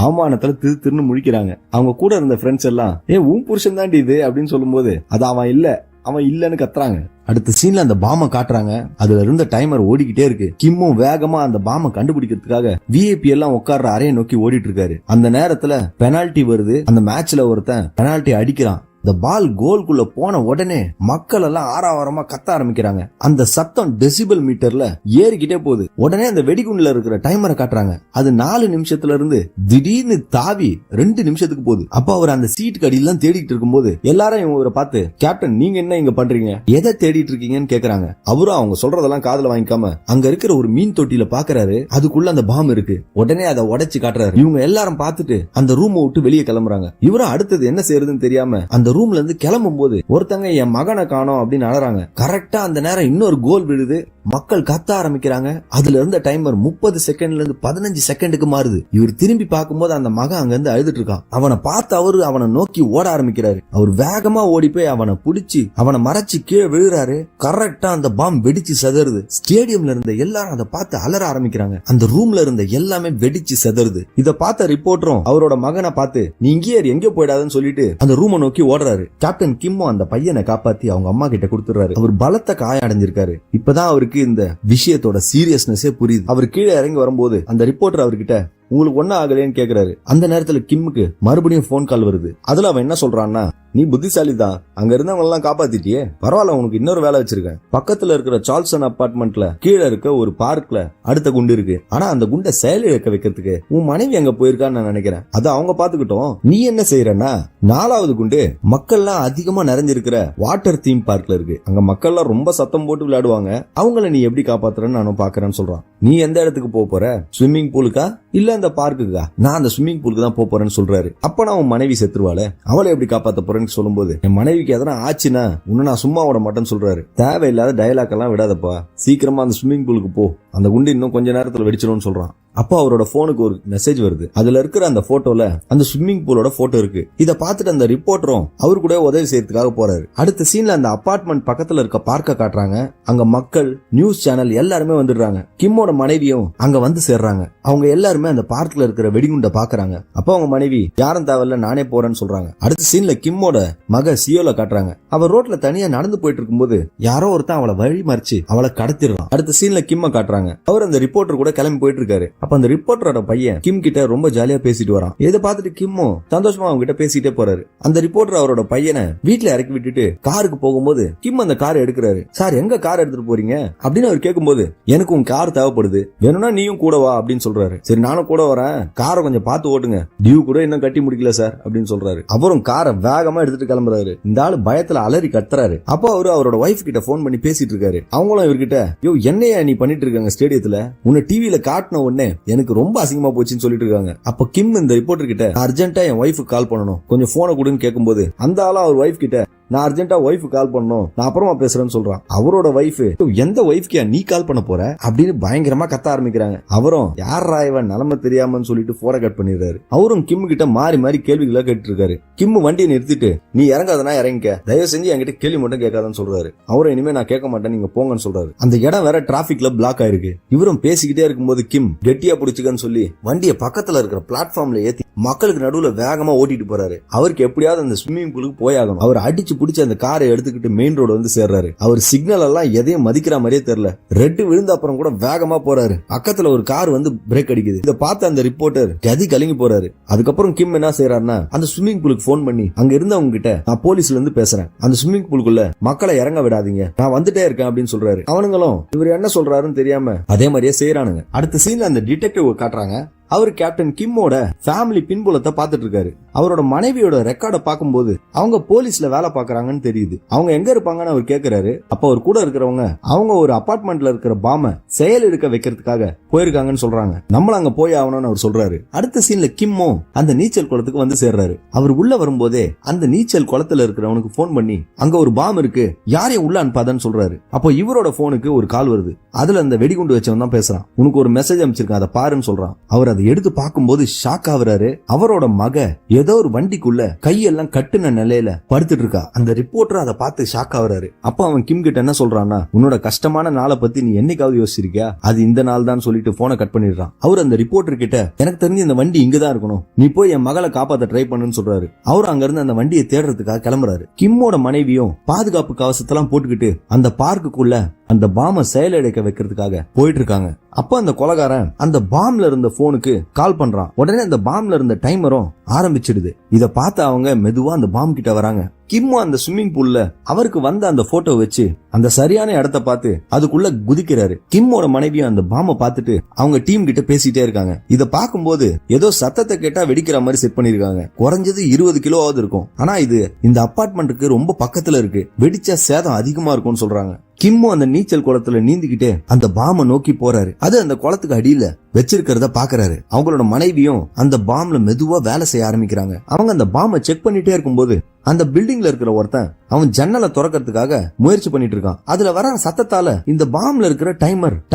அவமானத்துல திருன்னு முழிக்கிறாங்க. அவங்க கூட இருந்த ஃப்ரெண்ட்ஸ் எல்லாம் உன் புருஷன் தாண்டி இது அப்படின்னு சொல்லும் போது அது அவன் இல்லன்னு கத்துறாங்க. அடுத்த சீன்ல அந்த பாம காட்டுறாங்க. அதுல இருந்த டைமர் ஓடிக்கிட்டே இருக்கு. கிம்மும் வேகமா அந்த பாம கண்டுபிடிக்கிறதுக்காக விஐபி எல்லாம் உட்கார்ற அறையை நோக்கி ஓடிட்டு இருக்காரு. அந்த நேரத்துல பெனால்டி வருது. அந்த மேட்ச்ல ஒருத்தன் பெனால்டி அடிக்கிறான். இந்த பால் கோல்குள்ள போன உடனே மக்கள் எல்லாம் ஆரவாரமா கத்த ஆரம்பிக்கிறாங்க. அந்த சத்தம் டெசிபல் மீட்டர்ல ஏறிக்கிட்டே போகுது. உடனே அந்த வெடிகுண்டுல இருக்கிற டைமரை காட்டுறாங்க. அது 4 நிமிஷத்துல இருந்து திடீர்னு தாவி 2 நிமிஷத்துக்கு போகுது. அப்ப அவர் அந்த சீட் கடியெல்லாம் தேடிட்டு இருக்கும்போது எல்லாரும் இவரை பார்த்து, கேப்டன் நீங்க என்ன இங்க பண்றீங்க, எதை தேடிட்டு இருக்கீங்கன்னு கேக்குறாங்க. அவரும் அவங்க சொல்றதெல்லாம் காதுல வாங்கிக்காம அங்க இருக்கிற ஒரு மீன் தொட்டியில பாக்குறாரு. அதுக்குள்ள அந்த பாம் இருக்கு. உடனே அதை உடைச்சு காட்டுறாரு. இவங்க எல்லாரும் பார்த்துட்டு அந்த ரூமை விட்டு வெளியே கிளம்புறாங்க. இவரும் அடுத்தது என்ன செய்யறதுன்னு தெரியாம அந்த ரூம்ல இருந்து கிளம்பும் போது ஒருத்தங்க என் மகனை காணோம் அப்படின்னு அழறாங்க. கரெக்டா அந்த நேரம் இன்னொரு கோல் விழுது. மக்கள் கத்த ஆரம்பிக்கிறாங்க. அதுல இருந்த டைமர் 30 செகண்ட்ல இருந்து 15 செகண்டுக்கு மாறுது. இவர் திரும்பி பார்க்கும்போது அந்த மகன் அங்க இருந்து அழுதுட்டு இருக்கான். அவனை பார்த்து அவரு அவனை நோக்கி ஓட ஆரம்பிக்கிறாரு. அவர் வேகமா ஓடி போய் அவனை பிடிச்சி அவனை மறைச்சு கீழே விழுறாரு. கரெக்டா அந்த பாம் வெடிச்சு செதறுது. ஸ்டேடியம்ல இருந்த எல்லாரும் அதை பார்த்து அலற ஆரம்பிக்கிறாங்க. அந்த ரூம்ல இருந்த எல்லாமே வெடிச்சு செதறுது. இத பார்த்த ரிப்போர்ட்டரும் அவரோட மகனை பார்த்து நீ இங்கே எங்க போயிடாதுன்னு சொல்லிட்டு அந்த ரூமை நோக்கி ஓடுறாரு. கேப்டன் கிம்மும் அந்த பையனை காப்பாத்தி அவங்க அம்மா கிட்ட கொடுத்துறாரு. அவர் பலத்த காயம் அடைஞ்சிருக்காரு. இப்பதான் அவருக்கு இந்த விஷயத்தோட சீரியஸ்னஸே புரியுது. அவர் கீழே இறங்கி வரும்போது அந்த ரிப்போர்ட்டர் அவர்கிட்ட உங்களுக்கு ஒன்னும் ஆகலைன்னு கேக்குறாரு. அந்த நேரத்துல கிம்முக்கு மறுபடியும் போன் கால் வருது. அதுல அவன் என்ன சொல்றான்னா, நீ புத்திசாலி தான், அங்க இருந்தவங்க எல்லாம் காப்பாத்திட்டியே, பரவாயில்ல உனக்கு இன்னொரு வேலை வச்சிருக்கேன். பக்கத்துல இருக்கிற சார்ல்சன் அபார்ட்மெண்ட்ல கீழே இருக்க ஒரு பார்க்ல அடுத்த குண்டு இருக்கு. ஆனா அந்த குண்டை செயலிழக்க வைக்கிறதுக்கு உன் மனைவி அங்க போயிருக்கான்னு நான் நினைக்கிறேன். அதை அவங்க பாத்துக்கிட்டோம். நீ என்ன செய்யறன்னா 4வது குண்டு மக்கள்லாம் அதிகமா நிறைஞ்சிருக்கிற வாட்டர் தீம் பார்க்ல இருக்கு. அங்க மக்கள்லாம் ரொம்ப சத்தம் போட்டு விளையாடுவாங்க. அவங்கள நீ எப்படி காப்பாத்துறன்னு நானும் பாக்குறேன்னு சொல்றான். நீ எந்த இடத்துக்கு போற, ஸ்விம்மிங் பூலுக்கா இல்ல அந்த பார்க்குக்கா? நான் அந்த ஸ்விம்மிங் பூலுக்கு தான் போறேன்னு சொல்றாரு. அப்ப நான் உன் மனைவி செத்துருவாளே, அவளை எப்படி காப்பாத்த போறேன்னு சொல்லும்போது என் மனைவிக்கு எதனா ஆச்சுன்னா உன்ன நான் சும்மா விட மாட்டேன்னு சொல்றாரு. தேவையில்லாத டயலாக் எல்லாம் விடாதப்பா, சீக்கிரமா அந்த ஸ்விம்மிங் பூலுக்கு போ, அந்த குண்டு இன்னும் கொஞ்ச நேரத்துல வெடிச்சிடும்னு சொல்றான். அப்போ அவரோட போனுக்கு ஒரு மெசேஜ் வருது. அதுல இருக்கிற அந்த போட்டோல அந்த ஸ்விம்மிங் பூலோட போட்டோ இருக்கு. இத பார்த்துட்டு அந்த ரிப்போர்ட்டரும் அவரு கூட உதவி செய்யறதுக்காக போறாரு. அடுத்த சீன்ல அந்த அபார்ட்மெண்ட் பக்கத்துல இருக்க பார்க்க காட்டுறாங்க. அங்க மக்கள், நியூஸ் சேனல் எல்லாருமே வந்துடுறாங்க. கிம்மோட மனைவியும் அங்க வந்து சேர்றாங்க. அவங்க எல்லாருமே அந்த பார்க்ல இருக்கிற வெடிகுண்டை பாக்குறாங்க. அப்போ அவங்க மனைவி யாரும் தேவையில்ல நானே போறேன்னு சொல்றாங்க. அடுத்த சீன்ல கிம்மோட மக சியோல காட்டுறாங்க. அவ ரோட்ல தனியா நடந்து போயிட்டு இருக்கும்போது யாரோ ஒருத்தன் அவளை வழி மறிச்சு அவளை கடத்திடுறான். அடுத்த சீன்ல கிம்ம காட்டுறாங்க. அவர் அந்த ரிப்போர்ட்டர் கூட கிளம்பி போயிட்டு இருக்காரு. அப்ப அந்த ரிப்போர்ட்டரோட பையன் கிம் கிட்ட ரொம்ப ஜாலியா பேசிட்டு வரான். இதை பார்த்துட்டு கிம்மும் சந்தோஷமா அவங்க கிட்ட பேசிட்டே போறாரு. அந்த ரிப்போர்ட்டர் அவரோட பையனை வீட்டுல இறக்கி விட்டுட்டு காருக்கு போகும்போது கிம் அந்த காரை எடுக்கிறாரு. சார் எங்க கார் எடுத்துட்டு போறீங்க அப்படின்னு அவர் கேட்கும்போது, எனக்கு உன் கார் தேவைப்படுது, வேணும்னா நீயும் கூட வா அப்படின்னு சொல்றாரு. சரி நானும் கூட வரேன், காரை கொஞ்சம் பார்த்து ஓட்டுங்க, டியூ கூட இன்னும் கட்டி முடிக்கல சார் அப்படின்னு சொல்றாரு. அவரும் காரை வேகமா எடுத்துட்டு கிளம்புறாரு. இந்த ஆளு பயத்துல அலறி கத்துறாரு. அப்போ அவரு அவரோட ஒய்ஃப் கிட்ட போன் பண்ணி பேசிட்டு இருக்காரு. அவங்களும் இவர்கிட்ட, யோ என்னையா நீ பண்ணிட்டு இருக்காங்க ஸ்டேடியத்துல, உன்னை டிவியில காட்டின உடனே எனக்கு ரொம்ப அசிங்கமா போச்சுன்னு சொல்லிட்டு இருக்காங்க. அப்ப கிம் இந்த ரிப்போர்ட்டர் கிட்ட அர்ஜென்ட்டா என் ஒய்ஃபுக்கு கால் பண்ணணும், கொஞ்சம் போனை கொடுன்னு கேட்கும்போது அந்த ஆளா அவர் ஒய்ஃப் கிட்ட, நான் அர்ஜென்ட்டா ஒய்ஃப் கால் பண்ணணும், நான் அப்புறமா பேசுறேன்னு சொல்றான். அவரோட ஒய்ஃப், எந்த ஒய்ஃப்கியா நீ கால் பண்ண போற அப்படின்னு பயங்கரமா கத்த ஆரம்பிக்கிறாங்க. அவரும் யாரா இவன் நிலைமை தெரியாமன்னு சொல்லிட்டு போனை கட் பண்ணிடுறாரு. அவரும் கிம் கிட்ட மாறி மாறி கேள்விகளா கேட்டு இருக்காரு. கிம் வண்டியை நிறுத்திட்டு, நீ இறங்காதனா இறங்கிக்க, தயவு செஞ்சு என்கிட்ட கேள்வி மட்டும் கேட்காதன்னு சொல்றாரு. அவரும் இனிமே நான் கேட்க மாட்டேன், நீங்க போங்கன்னு சொல்றாரு. அந்த இடம் வேற டிராபிக்ல பிளாக் ஆயிருக்கு. இவரும் பேசிக்கிட்டே இருக்கும்போது கிம் கெட்டியா பிடிச்சுக்கன்னு சொல்லி வண்டியை பக்கத்துல இருக்கிற பிளாட்ஃபார்ம்ல ஏத்தி மக்களுக்கு நடுவுல வேகமா ஓட்டிட்டு போறாரு. அவருக்கு எப்படியாவது அந்த ஸ்விம்மிங் பூலுக்கு போயாகணும். அவர் அடிச்சு பிடிச்ச அந்த காரை எடுத்துக்கிட்டு மெயின் ரோடு வந்து சேர்றாரு. அவர் சிக்னல் எல்லாம் எதையும் மதிக்கிற மாதிரியே தெரியல. ரெட்டு விழுந்த அப்புறம் கூட வேகமா போறாரு. பக்கத்துல ஒரு கார் வந்து பிரேக் அடிக்குது. இதை பார்த்து அந்த ரிப்போர்ட்டர் கதி கலங்கி போறாரு. அதுக்கப்புறம் கிம் என்ன செய்யறாருன்னா, அந்த ஸ்விம்மிங் பூலுக்கு போன் பண்ணி அங்க இருந்தவங்க கிட்ட, நான் போலீஸ்ல இருந்து பேசுறேன், அந்த ஸ்விம்மிங் பூலுக்குள்ள மக்களை இறங்க விடாதீங்க, நான் வந்துட்டே இருக்கேன் அப்படின்னு சொல்றாரு. அவனுங்களும் இவர் என்ன சொல்றாருன்னு தெரியாம அதே மாதிரியே செய்யறானுங்க. அடுத்த சீன்ல அந்த டிடெக்டிவ் காட்டுறாங்க. அவர் கேப்டன் கிம்மோட ஃபேமிலி பின்புலத்தை பார்த்துட்டு இருக்காரு. அவரோட மனைவியோட ரெக்கார்டை பார்க்கும்போது அவங்க போலீஸ்ல வேலை பாக்குறாங்கன்னு தெரியுது. அவங்க எங்க இருப்பாங்கன்னு அவர் கேக்குறாரு. அப்ப அவர் கூட இருக்கிறவங்க அவங்க ஒரு அபார்ட்மெண்ட்ல இருக்கிற பாம செயல் எடுக்க வைக்கிறதுக்காக போயிருக்காங்கன்னு சொல்றாங்க. நம்மள அங்க போய் ஆகணும்னு அவர் சொல்றாரு. அடுத்த சீன்ல கிம்மும் அந்த நீச்சல் குளத்துக்கு வந்து சேர்றாரு. அவர் உள்ள வரும்போதே அந்த நீச்சல் குளத்துல இருக்கிறவனுக்கு போன் பண்ணி அங்க ஒரு பாம் இருக்கு, யாரையும் உள்ள அனுப்பாதன்னு சொல்றாரு. அப்போ இவரோட போனுக்கு ஒரு கால் வருது. அதுல அந்த வெடிகுண்டு வச்சவன் தான் பேசுறான். உனக்கு ஒரு மெசேஜ் அனுப்பிச்சிருக்கான், அதை பாருன்னு சொல்றான். அவர் அதை எடுத்து பார்க்கும்போது ஷாக் ஆகுறாரு. அவரோட மக ஏதோ ஒரு வண்டிக்குள்ள கையெல்லாம் கட்டுன நிலையில படுத்துட்டு இருக்கா. அந்த ரிப்போர்ட்டர் அதை பார்த்து ஷாக் ஆகுறாரு. அப்ப அவன் கிம் கிட்ட என்ன சொல்றான்னா, உன்னோட கஷ்டமான நாளை பத்தி நீ என்னைக்காவது யோசிச்சிருக்கியா, அது இந்த நாள் தான் சொல்லிட்டு போனை கட் பண்ணிடுறான். அவர் அந்த ரிப்போர்ட்டர் கிட்ட எனக்கு தெரிஞ்சு இந்த வண்டி இங்கதான் இருக்கணும், நீ போய் என் மகளை காப்பாத்த ட்ரை பண்ணுன்னு சொல்றாரு. அவர் அங்க இருந்து அந்த வண்டியை தேடுறதுக்காக கிளம்புறாரு. கிம்மோட மனைவியும் பாதுகாப்பு கவசத்தெல்லாம் போட்டுக்கிட்டு அந்த பார்க்குக்குள்ள அந்த பாம செயலடைக்க வைக்கிறதுக்காக போயிட்டு இருக்காங்க. அப்ப அந்த கொலைகாரன் அந்த பாம்ல இருந்த போனுக்கு கால் பண்றான். உடனே அந்த பாம்ல இருந்த டைமரும் ஆரம்பிச்சிடுது. இத பார்த்து அவங்க மெதுவா அந்த பாம் கிட்ட வராங்க. கிம்மு அந்த ஸ்விம்மிங் பூல்ல அவருக்கு வந்த அந்த போட்டோ வச்சு அந்த சரியான இடத்த பார்த்து அதுக்குள்ள குதிக்கிறாரு. கிம்மோட மனைவியும் அந்த பாம்பை பார்த்துட்டு அவங்க டீம் கிட்ட பேசிட்டே இருக்காங்க. இத பார்க்கும்போது ஏதோ சத்தத்தை கேட்டா வெடிக்கிற மாதிரி செட் பண்ணிருக்காங்க. குறைஞ்சது 20 கிலோவாவது இருக்கும். ஆனா இது இந்த அபார்ட்மெண்ட்டுக்கு ரொம்ப பக்கத்துல இருக்கு, வெடிச்சா சேதம் அதிகமா இருக்கும்னு சொல்றாங்க. கிம்மு அந்த நீச்சல் குளத்துல நீந்திக்கிட்டே அந்த பாம்பை நோக்கி போறாரு. அது அந்த குளத்துக்கு அடியில வச்சிருக்கிறத பாக்குறாரு. அவங்களோட மனைவியும் அந்த பாம்ல மெதுவா வேலை செய்ய ஆரம்பிக்கிறாங்க. அவங்க அந்த பாம்பை செக் பண்ணிட்டே இருக்கும்போது அந்த பில்டிங்ல இருக்கிற ஒருத்தன் அவன் ஜன்னலை திறக்கிறதுக்காக முயற்சி பண்ணிட்டு இருக்கான். அதுல வர சத்தத்தால இந்த பாம்ல இருக்கிற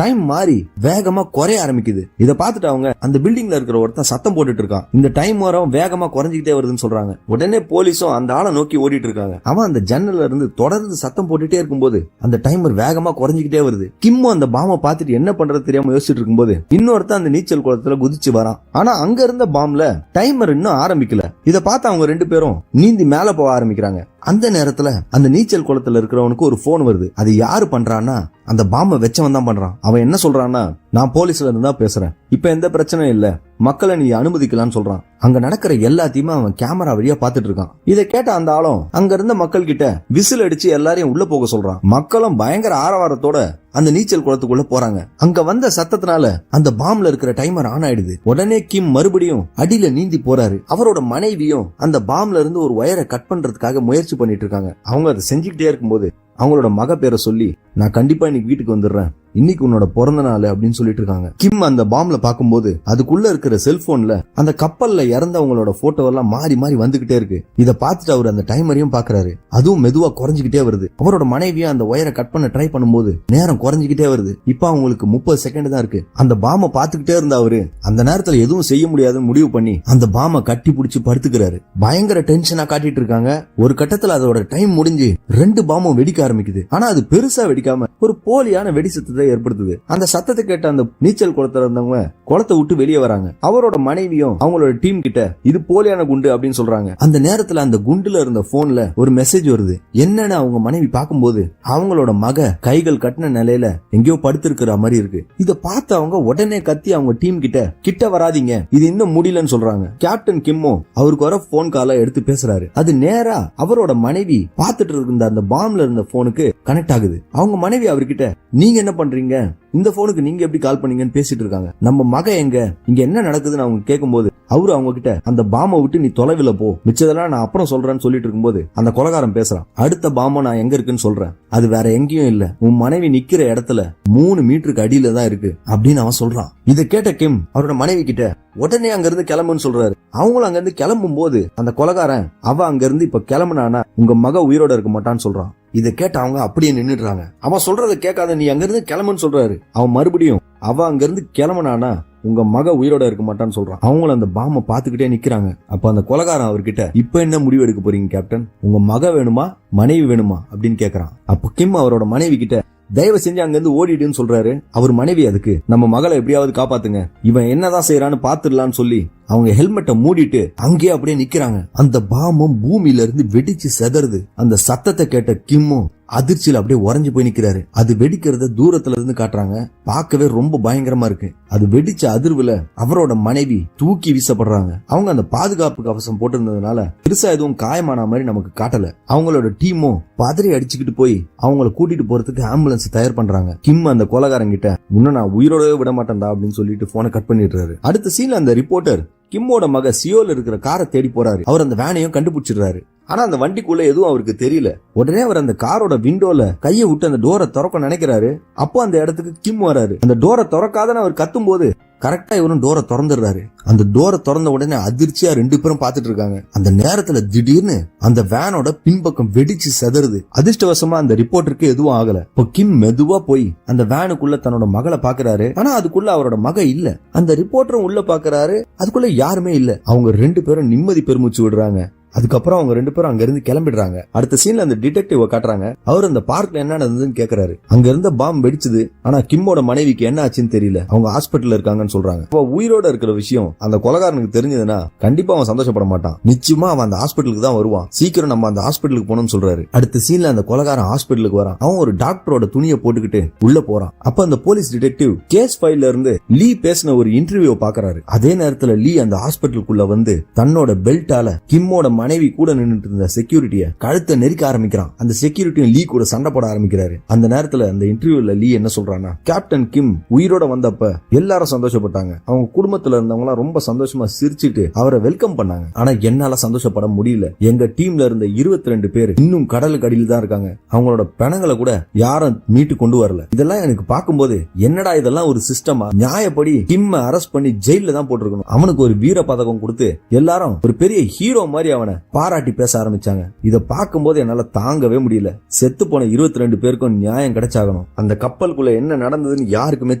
டைம் மாறி வேகமா குறைய ஆரம்பிக்குது. இத பார்த்துட்டு அவங்க அந்த பில்டிங்ல இருக்கிற ஒருத்தன் சத்தம் போட்டுட்டு இருக்கான். இந்த டைம் வரும் வேகமா குறைஞ்சிக்கிட்டே வருதுன்னு சொல்றாங்க. உடனே போலீஸும் அந்த ஆளை நோக்கி ஓடிட்டு இருக்காங்க. அவன் அந்த ஜன்னல்ல இருந்து தொடர்ந்து சத்தம் போட்டுட்டே இருக்கும்போது அந்த டைமர் வேகமா குறைஞ்சிக்கிட்டே வருது. கிம்மு அந்த பாம்பை பார்த்துட்டு என்ன பண்றது தெரியாம யோசிச்சுட்டு இருக்கும்போது இன்னொருத்தன் அந்த நீச்சல் குளத்துல குதிச்சு வரான். ஆனா அங்க இருந்த பாம்ல டைமர் இன்னும் ஆரம்பிக்கல. இத பார்த்து அவங்க 2 பேரும் நீந்தி மேல போக ஆரம்பிக்கிறாங்க. அந்த நேரத்துல அந்த நீச்சல் குளத்துல இருக்கிறவனுக்கு ஒரு போன் வருது. அது யாரு பண்றான்னா அந்த பாம்பை வச்சவன் தான் பண்றான். அவன் என்ன சொல்றான்னா, நான் போலீஸ்ல இருந்து தான் பேசுறேன், இப்ப எந்த பிரச்சனையும் இல்ல, மக்களை நீ அனுமதிக்கலாம்னு சொல்றான். அங்க நடக்கிற எல்லாத்தையுமே அவன் கேமரா வழியா பாத்துட்டு இருக்கான். இதை கேட்ட அந்த ஆளும் அங்க இருந்த மக்கள் கிட்ட விசில் அடிச்சு எல்லாரையும் உள்ள போக சொல்றான். மக்களும் பயங்கர ஆரவாரத்தோட அந்த நீச்சல் குளத்துக்குள்ள போறாங்க. அங்க வந்த சத்தத்தினால அந்த பாம்ல இருக்கிற டைமர் ஆன் ஆயிடுது. உடனே கிம் மறுபடியும் அடியில நீந்தி போறாரு. அவரோட மனைவியும் அந்த பாம்ல இருந்து ஒரு வயரை கட் பண்றதுக்காக முயற்சி பண்ணிட்டு இருக்காங்க. அவங்க அதை செஞ்சுக்கிட்டே இருக்கும்போது அவங்களோட மக பேரை சொல்லி, நான் கண்டிப்பா இன்னைக்கு வீட்டுக்கு வந்துடுறேன், இன்னைக்கு உன்னோட பிறந்த நாள் அப்படின்னு சொல்லிட்டு இருக்காங்க. கிம் அந்த பாம்ல பாக்கும்போது அதுக்குள்ள இருக்கிற செல்போன்ல அந்த கப்பல்ல இறந்தவங்களோட போட்டோ எல்லாம் மாறி மாறி வந்துகிட்டே இருக்கு. இத பார்த்துட்டு அவர் அந்த டைமரையும் பாக்குறாரு. அதுவும் மெதுவா குறைஞ்சிக்கிட்டே வருது. அவரோட மனைவியா அந்த ஒயரை கட் பண்ண ட்ரை பண்ணும்போது நேரம் குறைஞ்சிக்கிட்டே வருது. இப்ப அவங்களுக்கு 30 செகண்ட் தான் இருக்கு. அந்த பாம்பை பாத்துக்கிட்டே இருந்த அவரு அந்த நேரத்துல எதுவும் செய்ய முடியாதுன்னு முடிவு பண்ணி அந்த பாம்பை கட்டி பிடிச்சி படுத்துக்கிறாரு. பயங்கர டென்ஷனா காட்டிட்டு இருக்காங்க. ஒரு கட்டத்துல அதோட டைம் முடிஞ்சு 2 பாம்பும் வெடிக்க ஆரம்பிக்குது. ஆனா அது பெருசா வெடிக்காம ஒரு போலியான வெடி சத்தத்தை ஏற்படுத்துது. அந்த சத்தத்தை கேட்ட அந்த நீச்சல் குளத்துல இருந்தவங்க குளத்தை விட்டு வெளியே வராங்க. அவரோட மனைவியும் அவங்களோட டீம் கிட்ட இது போலியான குண்டு அப்படின்னு சொல்றாங்க. அந்த நேரத்துல அந்த குண்டுல இருந்த போன்ல ஒரு மெசேஜ் வருது. என்னன்னு அவங்க மனைவி பார்க்கும்போது அவங்களோட மக கைகள் கட்டின நிலையில எங்கேயோ படுத்திருக்கிற மாதிரி இருக்கு. இத பார்த்து அவங்க உடனே கத்தி அவங்க டீம் கிட்ட வராதீங்க, இது இன்னும் முடியலன்னு சொல்றாங்க. கேப்டன் கிம்மும் அவருக்கு வர போன் காலை எடுத்து பேசுறாரு. அது நேரா அவரோட மனைவி பார்த்துட்டு இருந்த அந்த பாம்ல இருந்த போனுக்கு கனெக்ட் ஆகுது. அவங்க மனைவி அவர்கிட்ட, நீங்க என்ன பண்றீங்க, இந்த போனுக்கு நீங்க எப்படி கால் பண்ணீங்கன்னு பேசிட்டு இருக்காங்க. நம்ம மக எங்க, இங்க என்ன நடக்குதுன்னு அவங்க கேட்கும்போது அவரு அவங்க கிட்ட, அந்த பாம்பை விட்டு நீ தொலைவில போ, மிச்சதெல்லாம் நான் அப்புறம் சொல்றேன்னு சொல்லிட்டு இருக்கும்போது அந்த கொலைகாரன் பேசுறான். அடுத்த பாம்பை நான் எங்க இருக்குன்னு சொல்றேன், அது வேற எங்கேயும் இல்ல, உன் மனைவி நிக்கிற இடத்துல 3 மீட்டருக்கு அடியில தான் இருக்கு அப்படின்னு அவன் சொல்றான். இதை கேட்ட கிம் அவரோட மனைவி கிட்ட உடனே அங்க இருந்து கிளம்புன்னு சொல்றாரு. அவங்களும் அங்க இருந்து கிளம்பும் போது அந்த கொலைகாரன், அவ அங்க இருந்து இப்ப கிளம்புனானா உங்க மக உயிரோட இருக்க மாட்டான்னு சொல்றான். இதை கேட்ட அவங்க அப்படியே நின்னுடுறாங்க. அவன் சொல்றதை கேட்காத நீ அங்க இருந்து கிளம்புன்னு சொல்றாரு. அவன் மறுபடியும் அவ அங்க இருந்து கிளம்புனானா உங்க மக உயிரோட இருக்க மாட்டான்னு சொல்றான். அவங்களும் அந்த பாம்பை பாத்துக்கிட்டே நிக்கிறாங்க. அப்ப அந்த கொலைகாரன் அவர்கிட்ட, இப்ப என்ன முடிவு எடுக்க போறீங்க கேப்டன், உங்க மக வேணுமா மனைவி வேணுமா அப்படின்னு கேக்குறான். அப்ப கிம் அவரோட மனைவி கிட்ட, தயவு செஞ்சு அங்க இருந்து ஓடிடுன்னு சொல்றாரு. அவர் மனைவி அதுக்கு, நம்ம மகளை எப்படியாவது காப்பாத்துங்க, இவன் என்னதான் செய்யறான்னு பாத்துடலான்னு சொல்லி அவங்க ஹெல்மெட்டை மூடிட்டு அங்கேயே அப்படியே நிக்கிறாங்க. அந்த பாம்பும் பூமியில இருந்து வெடிச்சு செதறுது. அந்த சத்தத்தை கேட்ட கிம்மும் அதிர்ச்சியில அப்படியே உறைஞ்சு போய் நிக்கிறாரு. அது வெடிக்கிறத தூரத்துல இருந்து காட்டுறாங்க. பார்க்கவே ரொம்ப பயங்கரமா இருக்கு. அது வெடிச்ச அதிர்வுல அவரோட மனைவி தூக்கி வீசப்படுறாங்க. அவங்க அந்த பாதுகாப்பு கவசம் போட்டிருந்ததுனால பெருசா எதுவும் காயமான மாதிரி நமக்கு காட்டல. அவங்களோட டீமும் பதறி அடிச்சுக்கிட்டு போய் அவங்கள கூட்டிட்டு போறதுக்கு ஆம்புலன்ஸ் தயார் பண்றாங்க. கிம் அந்த கொலைகாரங்கிட்ட இன்னும் நான் உயிரோடவே விட மாட்டேன்டா அப்படின்னு சொல்லிட்டு போனை கட் பண்ணிடுறாரு. அடுத்த சீன்ல அந்த ரிப்போர்ட்டர் கிம்மோட மக சியோல இருக்கிற காரை தேடி போறாரு. அவர் அந்த வேனையும் கண்டுபிடிச்சிடுறாரு. ஆனா அந்த வண்டிக்குள்ள எதுவும் அவருக்கு தெரியல. உடனே அவர் அந்த காரோட விண்டோல கையை விட்டு அந்த டோரை திறக்க நினைக்கிறாரு. அப்போ அந்த இடத்துக்கு கிம் வராரு. அந்த டோரை திறக்காதன்னு அவர் கத்தும் போது கரெக்டா இவரும் டோரை திறந்துடுறாரு. அந்த டோரை திறந்த உடனே அதிர்ச்சியா 2 பேரும் பாத்துட்டு இருக்காங்க. அந்த நேரத்துல திடீர்னு அந்த வேனோட பின்பக்கம் வெடிச்சு செதறுது. அதிர்ஷ்டவசமா அந்த ரிப்போர்ட்டருக்கு எதுவும் ஆகல. இப்போ கிம் மெதுவா போய் அந்த வேனுக்குள்ள தன்னோட மகளை பாக்குறாரு. ஆனா அதுக்குள்ள அவரோட மக இல்ல. அந்த ரிப்போர்ட்டரும் உள்ள பாக்குறாரு. அதுக்குள்ள யாருமே இல்ல. அவங்க 2 பேரும் நிம்மதி பெருமூச்சு விடுறாங்க. அதுக்கப்புறம் அவங்க 2 பேரும் அங்க இருந்து கிளம்பிடுறாங்க. அடுத்த சீன்ல அந்த டிடெக்டிவ் காட்டுறாங்க. அவர் அந்த பார்க்ல என்ன நடந்ததுன்னு கேக்குறாரு. அங்க இருந்த பாம் வெடிச்சது. ஆனா கிம்மோட மனைவிக்கு என்ன ஆச்சுன்னு தெரியல. அவங்க ஹாஸ்பிட்டல்ல இருக்காங்கன்னு சொல்றாங்க. இப்போ உயிரோட இருக்கிற விஷயம் அந்த கொலைகாரனுக்கு தெரிஞ்சதுன்னா கண்டிப்பா அவன் சந்தோஷப்பட மாட்டான். நிச்சயமா அவன் அந்த ஹாஸ்பிட்டலுக்கு தான் வருவான். சீக்கிரம் நம்ம அந்த ஹாஸ்பிட்டலுக்கு போகணும்னு சொல்றாரு. அடுத்த சீன்ல அந்த கொலைகாரன் ஹாஸ்பிட்டலுக்கு வரான். அவன் ஒரு டாக்டரோட துணியை போட்டுக்கிட்டு உள்ள போறான். அப்ப அந்த போலீஸ் டிடெக்டிவ் கேஸ் ஃபைல்ல இருந்து லீ பேசின ஒரு இன்டர்வியூ பாக்குறாரு. அதே நேரத்துல லீ அந்த ஹாஸ்பிட்டலுக்குள்ள வந்து தன்னோட பெல்ட்டால கிம்மோட மனைவி கூட நின்னுட்டு இருந்த செக்யூரிட்டிய கழுத்தை நெரிக்க ஆரம்பிக்கிறான். அந்த செக்யூரிட்டியும் லீ கூட சண்டை போட ஆரம்பிக்கிறாரு. அந்த நேரத்துல அந்த இன்டர்வியூல லீ என்ன சொல்றான்னா, கேப்டன் கிம் உயிரோட வந்தப்ப எல்லாரும் சந்தோஷப்பட்டாங்க. அவங்க குடும்பத்துல இருந்தவங்க எல்லாம் ரொம்ப சந்தோஷமா சிரிச்சுட்டு அவரை வெல்கம் பண்ணாங்க. ஆனா என்னால சந்தோஷப்பட முடியல. எங்க டீம்ல இருந்த 22 பேர் இன்னும் கடலுக்கு அடியில் தான் இருக்காங்க. அவங்களோட பிணங்களை கூட யாரும் மீட்டு கொண்டு வரல. இதெல்லாம் எனக்கு பார்க்கும்போது என்னடா இதெல்லாம் ஒரு சிஸ்டமா? நியாயப்படி கிம் அரெஸ்ட் பண்ணி ஜெயில தான் போட்டிருக்கணும். அவனுக்கு ஒரு வீர பதக்கம் கொடுத்து எல்லாரும் ஒரு பெரிய ஹீரோ மாதிரி அவனை பாராட்டி பேச ஆரம்பிச்சாங்க. இத பார்க்கும்போது என்னால தாங்கவே முடியல. செத்து போன 22 பேருக்கும் நியாயம் கிடைச்சாகணும். அந்த கப்பலுக்குள்ள என்ன நடந்ததுன்னு யாருக்குமே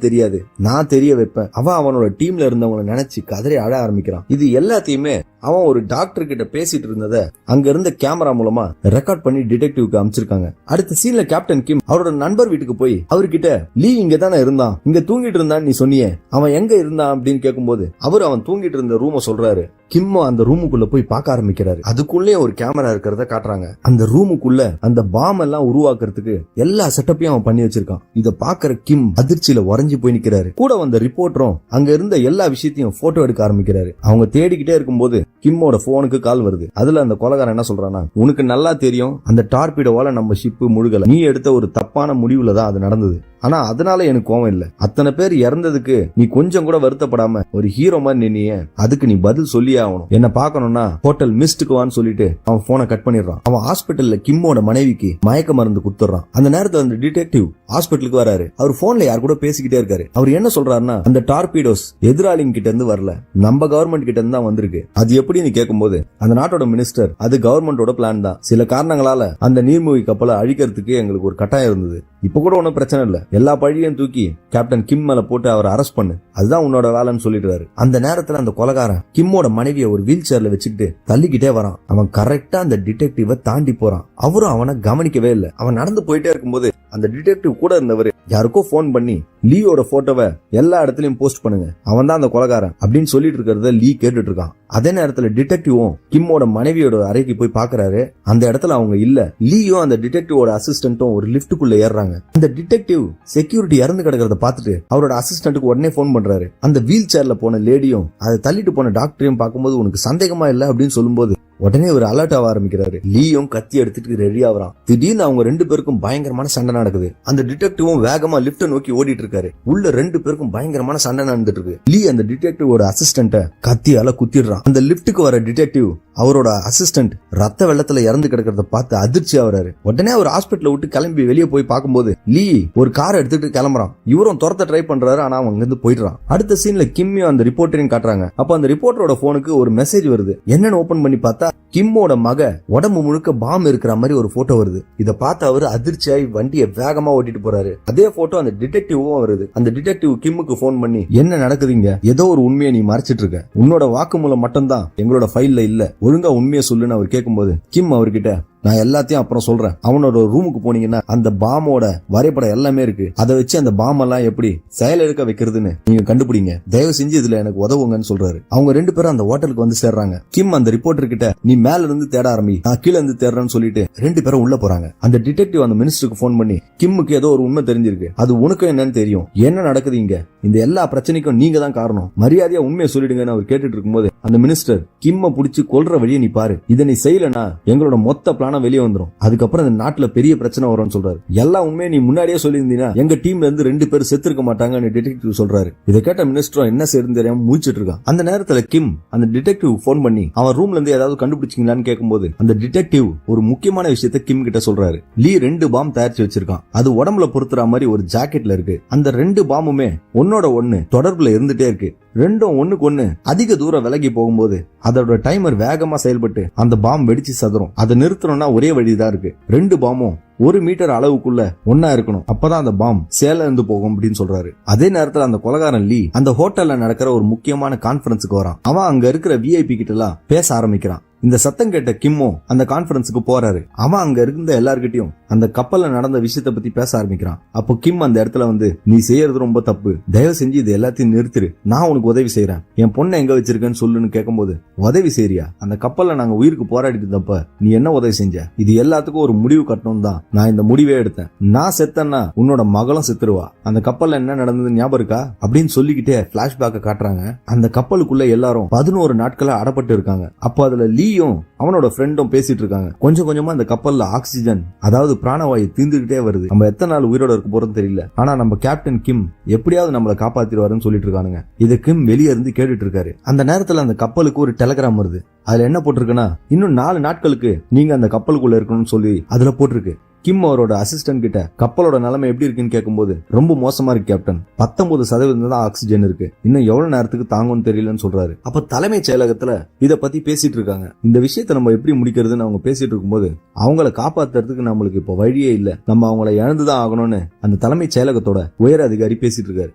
தெரியாது. நான் தெரிய வைப்பேன். அவனோட டீம்ல இருந்தவங்களை நினைச்சு கதறி அழ ஆரம்பிக்கிறான். இது எல்லாத்தையுமே அவன் ஒரு டாக்டர் கிட்ட பேசிட்டு இருந்தத அங்க இருந்த கேமரா மூலமா ரெக்கார்ட் பண்ணி டிடெக்டிவ்க்கு அனுப்பிச்சிருக்காங்க. அடுத்த சீன்ல கேப்டன் கிம் அவரோட நண்பர் வீட்டுக்கு போய் அவர்கிட்ட லீ இங்க தானே இருந்தான், இங்க தூங்கிட்டு இருந்தான்னு நீ சொன்னியே, அவன் எங்க இருந்தான் அப்படின்னு கேட்கும்போது அவன் தூங்கிட்டு இருந்த ரூம சொல்றாரு. கிம் அந்த ரூமுக்குள்ள போய் பார்க்க ஆரம்பிக்கிறாரு. அதுக்குள்ளே ஒரு கேமரா இருக்கிறத காட்டுறாங்க. அந்த ரூமுக்குள்ள அந்த பாம் எல்லாம் உருவாக்குறதுக்கு எல்லா செட்டப்பையும் அவன் பண்ணி வச்சிருக்கான். இத பாக்குற கிம் அதிர்ச்சியில உறைஞ்சு போய் நிக்கிறாரு. கூட வந்த ரிப்போர்ட்டரும் அங்க இருந்த எல்லா விஷயத்தையும் போட்டோ எடுக்க ஆரம்பிக்கிறாரு. அவங்க தேடிக்கிட்டே இருக்கும்போது கிம்மோட போனுக்கு கால் வருது. அதுல அந்த கொலைகாரன் என்ன சொல்றானா, உனக்கு நல்லா தெரியும் அந்த டார்பிடோவால நம்ம ஷிப்பு முழுகல. நீ எடுத்த ஒரு தப்பான முடிவுல தான் அது நடந்தது. ஆனா அதனால எனக்கு கோவம் இல்ல. அத்தனை பேர் இறந்ததுக்கு நீ கொஞ்சம் கூட வருத்தப்படாம ஒரு ஹீரோ மாதிரி நின்னிய, அதுக்கு நீ பதில் சொல்லியே ஆகணும். என்ன பாக்கணும்னா ஹோட்டல் மிஸ்டுக்கு வான்னு சொல்லிட்டு அவன் போனை கட் பண்ணிடுறான். அவன் ஹாஸ்பிட்டல்ல கிம்மோட மனைவிக்கு மயக்க மருந்து குடுத்துறான். அந்த நேரத்துல அந்த டிடெக்டிவ் ஹாஸ்பிட்டலுக்கு வராரு. அவர் போன்ல யார் கூட பேசிக்கிட்டே இருக்காரு. அவர் என்ன சொல்றாருன்னா, அந்த டார்பிடோஸ் எதிராளிங்க கிட்ட இருந்து வரல, நம்ம கவர்மெண்ட் கிட்ட இருந்து தான் வந்திருக்கு. அது எப்படின்னு கேட்கும்போது அந்த நாட்டோட மினிஸ்டர், அது கவர்மெண்டோட பிளான் தான். சில காரணங்களால அந்த நீர்மூழ்கி கப்பலை அழிக்கிறதுக்கு எங்களுக்கு ஒரு கட்டாயம் இருந்தது. இப்ப கூட ஒன்னும் பிரச்சனை இல்ல. எல்லா பழியும் தூக்கி கேப்டன் கிம் மேல போட்டு அவரை அரெஸ்ட் பண்ணு, அதுதான் உன்னோட வேலைன்னு சொல்லிடுறாரு. அந்த நேரத்துல அந்த கொலைகாரன் கிம்மோட மனைவியை ஒரு வீல் சேர்ல வச்சுக்கிட்டு தள்ளிக்கிட்டே வரான். அவன் கரெக்டா அந்த டிடெக்டிவ தாண்டி போறான். அவரும் அவனை கவனிக்கவே இல்லை. அவன் நடந்து போயிட்டே இருக்கும்போது அந்த டிடெக்டிவ் கூட இருந்தவர் யாருக்கோ போன் பண்ணி லீயோட போட்டோவை எல்லா இடத்துலயும் போஸ்ட் பண்ணுங்க, அவன் தான் அந்த கொலைகாரன் அப்படின்னு சொல்லிட்டு இருக்கிறத லீ கேட்டுட்டு இருக்கான். அதே நேரத்துல டிடெக்டிவும் கிம்மோட மனைவியோட அறைக்கு போய் பாக்குறாரு. அந்த இடத்துல அவங்க இல்ல. லீயும் அந்த டிடெக்டிவோட அசிஸ்டன்ட்டும் ஒரு லிப்டுக்குள்ள ஏறாங்க. அந்த டிடெக்டிவ் செக்யூரிட்டி இறந்து கிடக்கிறத பார்த்துட்டு அவரோட அசிஸ்டன்ட்டுக்கு உடனே போன் பண்றாரு. அந்த வீல் சேர்ல போன லேடியும் அதை தள்ளிட்டு போன டாக்டரையும் பார்க்கும்போது உனக்கு சந்தேகமா இல்ல அப்படின்னு சொல்லும்போது உடனே ஒரு அலர்ட் ஆக ஆரம்பிக்கிறாரு. லீயும் கத்தி எடுத்துட்டு ரெடி ஆகுறான். திடீர்னு அவங்க 2 பேருக்கும் பயங்கரமான சண்டை நடக்குது. அந்த டிடெக்டிவும் வேகமா லிப்ட நோக்கி ஓடிட்டு இருக்காரு. உள்ள 2 பேருக்கும் பயங்கரமான சண்டை நடந்துட்டு இருக்கு. லீ அந்த டிடெக்டிவோட அசிஸ்டன்ட கத்தியால குத்திடுறான். அந்த லிப்டுக்கு வர டிடெக்டிவ் அவரோட அசிஸ்டன்ட் ரத்த வெள்ளத்துல இறந்து கிடக்கிறத பார்த்து அதிர்ச்சி ஆகுறாரு. உடனே அவர் ஹாஸ்பிட்டல விட்டு கிளம்பி வெளியே போய் பார்க்கும்போது லீ ஒரு காரை எடுத்துட்டு கிளம்புறான். இவரும் துரத்த ட்ரை பண்றாரு. ஆனா அவங்க இருந்து போயிடுறான். அடுத்த சீன்ல கிம்மியும் அந்த ரிப்போர்ட்டரையும் காட்டுறாங்க. அப்ப அந்த ரிப்போர்ட்டரோட போனுக்கு ஒரு மெசேஜ் வருது. என்னன்னு ஓபன் பண்ணி பார்த்தா கிம்மோட மக உடம்பு முழுக்க பாம் இருக்கிற மாதிரி ஒரு போட்டோ வருது. இத பார்த்து அவரு அதிர்ச்சியாய் வண்டியை வேகமா ஓட்டிட்டு போறாரு. அதே போட்டோ அந்த டிடெக்டிவும் வருது. அந்த டிடெக்டிவ் கிம்முக்கு போன் பண்ணி, என்ன நடக்குதுங்க, ஏதோ ஒரு உண்மையை நீ மறைச்சிட்டு இருக்க, உன்னோட வாக்குமூலம் மட்டும்தான் எங்களோட ஃபைல்ல இல்ல, ஒழுங்கா உண்மையை சொல்லுன்னு அவர் கேட்கும்போது கிம் அவர்கிட்ட, நான் எல்லாத்தையும் அப்புறம் சொல்றேன். அவனோட ரூமுக்கு போனீங்கன்னா அந்த பாமோட வரைபடம் எல்லாமே இருக்கு. அதை வச்சு அந்த பாம் எல்லாம் எப்படி செயலிழக்க வைக்கிறதுன்னு நீங்க கண்டுபிடிங்க. தயவு செஞ்சு இதுல எனக்கு உதவுங்கன்னு சொல்றாரு. அவங்க 2 பேரும் அந்த ஹோட்டலுக்கு வந்து சேர்றாங்க. கிம் அந்த ரிப்போர்ட்டர் கிட்ட நீ மேல இருந்து தேட ஆரம்பி, நான் கீழே இருந்து தேடுறேன்னு சொல்லிட்டு 2 பேரும் உள்ள போறாங்க. அந்த டிடெக்டிவ் அந்த மினிஸ்டருக்கு போன் பண்ணி கிம்முக்கு ஏதோ ஒரு உண்மை தெரிஞ்சிருக்கு, அது உனக்கு என்னன்னு தெரியும், என்ன நடக்குது இங்க, இந்த எல்லா பிரச்சனைக்கும் நீங்க தான் காரணம், மரியாதையா உண்மையை சொல்லிடுங்கன்னு அவர் கேட்டுட்டு இருக்கும்போது அந்த மினிஸ்டர் கிம்ம புடிச்சு கொல்ற வழியை நீ பாரு, இதை நீ செய்யலனா எங்களோட மொத்த பிளான வெளியே வந்துடும், அதுக்கப்புறம் இந்த நாட்டுல பெரிய பிரச்சனை வரும்னு சொல்றாரு. எல்லா உண்மையை நீ முன்னாடியே சொல்லியிருந்தீங்கன்னா எங்க டீம்ல இருந்து 2 பேர் செத்துருக்க மாட்டாங்கன்னு டிடெக்டிவ் சொல்றாரு. இதை கேட்ட மினிஸ்டரும் என்ன செய்யறது தெரியாம முழிச்சிட்டு இருக்கான். அந்த நேரத்துல கிம் அந்த டிடெக்டிவ் போன் பண்ணி அவன் ரூம்ல இருந்து ஏதாவது கண்டுபிடிச்சிங்களான்னு கேட்கும்போது அந்த டிடெக்டிவ் ஒரு முக்கியமான விஷயத்த கிம் கிட்ட சொல்றாரு. லீ 2 பாம் தயாரிச்சு வச்சிருக்கான், அது உடம்புல பொருத்துற மாதிரி ஒரு ஜாக்கெட்ல இருக்கு. அந்த 2 பாமுமே ஒன்னோட ஒண்ணு தொடர்புல இருந்துட்டே இருக்கு. ரெண்டும் ஒண்ணுக்கு ஒண்ணு அதிக தூரம் விலகி போகும்போது அதோட டைமர் வேகமா செயல்பட்டு அந்த பாம் வெடிச்சு சதுரும். அதை நிறுத்தணும்னா ஒரே வழிதான் இருக்கு, 2 பாமும் 1 மீட்டர் அளவுக்குள்ள ஒன்னா இருக்கணும், அப்பதான் அந்த பாம் சேல இருந்து போகும் அப்படின்னு சொல்றாரு. அதே நேரத்துல அந்த கொலைகாரன் லீ அந்த ஹோட்டல்ல நடக்கிற ஒரு முக்கியமான கான்பரன்ஸுக்கு வரான். அவன் அங்க இருக்கிற விஐபி கிட்ட எல்லாம் பேச ஆரம்பிக்கிறான். இந்த சத்தம் கேட்ட கிம்மோ அந்த கான்பரன்ஸுக்கு போறாரு. அவன் அங்க இருந்த எல்லார்கிட்டயும் அந்த கப்பல்ல நடந்த விஷயத்த பத்தி பேச ஆரம்பிக்கிறான். அப்போ கிம் அந்த இடத்துல வந்து நீ செய்யறது ரொம்ப தப்பு, தயவு செஞ்சு இது எல்லாத்தையும் நிறுத்திரு, நான் உனக்கு உதவி செய்யறேன், என் பொண்ணை எங்க வச்சிருக்கேன்னு சொல்லுன்னு கேட்கும்போது உதவி செய்யறியா, அந்த கப்பல்ல நாங்க உயிருக்கு போராடிட்டு தப்ப நீ என்ன உதவி செஞ்ச, இது எல்லாத்துக்கும் ஒரு முடிவு கட்டணும் தான் நான் இந்த முடிவே எடுத்தேன், நான் செத்தேன்னா உன்னோட மகளும் செத்துருவா, அந்த கப்பல்ல என்ன நடந்தது ஞாபகம் இருக்கா அப்படின்னு சொல்லிக்கிட்டே பிளாஷ்பேக்க காட்டுறாங்க. அந்த கப்பலுக்குள்ள எல்லாரும் 11 நாட்களா அடப்பட்டு இருக்காங்க. அப்போ அதுல லீயும் அவனோட ஃப்ரெண்டும் பேசிட்டு இருக்காங்க. கொஞ்சம் கொஞ்சமா அந்த கப்பல்ல ஆக்சிஜன் அதாவது பிராணவாயு தீர்ந்துகிட்டே வருது. நம்ம எத்தனை நாள் உயிரோட இருக்க போறோம் தெரியல, ஆனா நம்ம கேப்டன் கிம் எப்படியாவது நம்மளை காப்பாத்திடுவாருன்னு சொல்லிட்டு இருக்கானுங்க. இதை கிம் வெளியே இருந்து கேட்டுட்டு இருக்காரு. அந்த நேரத்துல அந்த கப்பலுக்கு ஒரு டெலிகிராம் வருது. அதுல என்ன போட்டிருக்குன்னா இன்னும் 4 நாட்களுக்கு நீங்க அந்த கப்பலுக்குள்ள இருக்கணும்னு சொல்லி அதுல போட்டிருக்கு. கிம் அவரோட அசிஸ்டன்ட் கிட்ட கப்பலோட நிலைமை எப்படி இருக்குன்னு கேட்கும்போது ரொம்ப மோசமா இருக்கு கேப்டன், 19% தான் ஆக்சிஜன் இருக்கு, இன்னும் எவ்வளவு நேரத்துக்கு தாங்கும்னு தெரியலன்னு சொல்றாரு. அப்ப தலைமைச் செயலகத்துல இத பத்தி பேசிட்டு இருக்காங்க. இந்த விஷயத்த நம்ம எப்படி முடிக்கிறதுன்னு அவங்க பேசிட்டு இருக்கும்போது அவங்கள காப்பாத்துறதுக்கு நம்மளுக்கு இப்ப வழியே இல்ல, நம்ம அவங்கள இழந்துதான் ஆகணும்னு அந்த தலைமைச் செயலகத்தோட உயர் அதிகாரி பேசிட்டு இருக்காரு.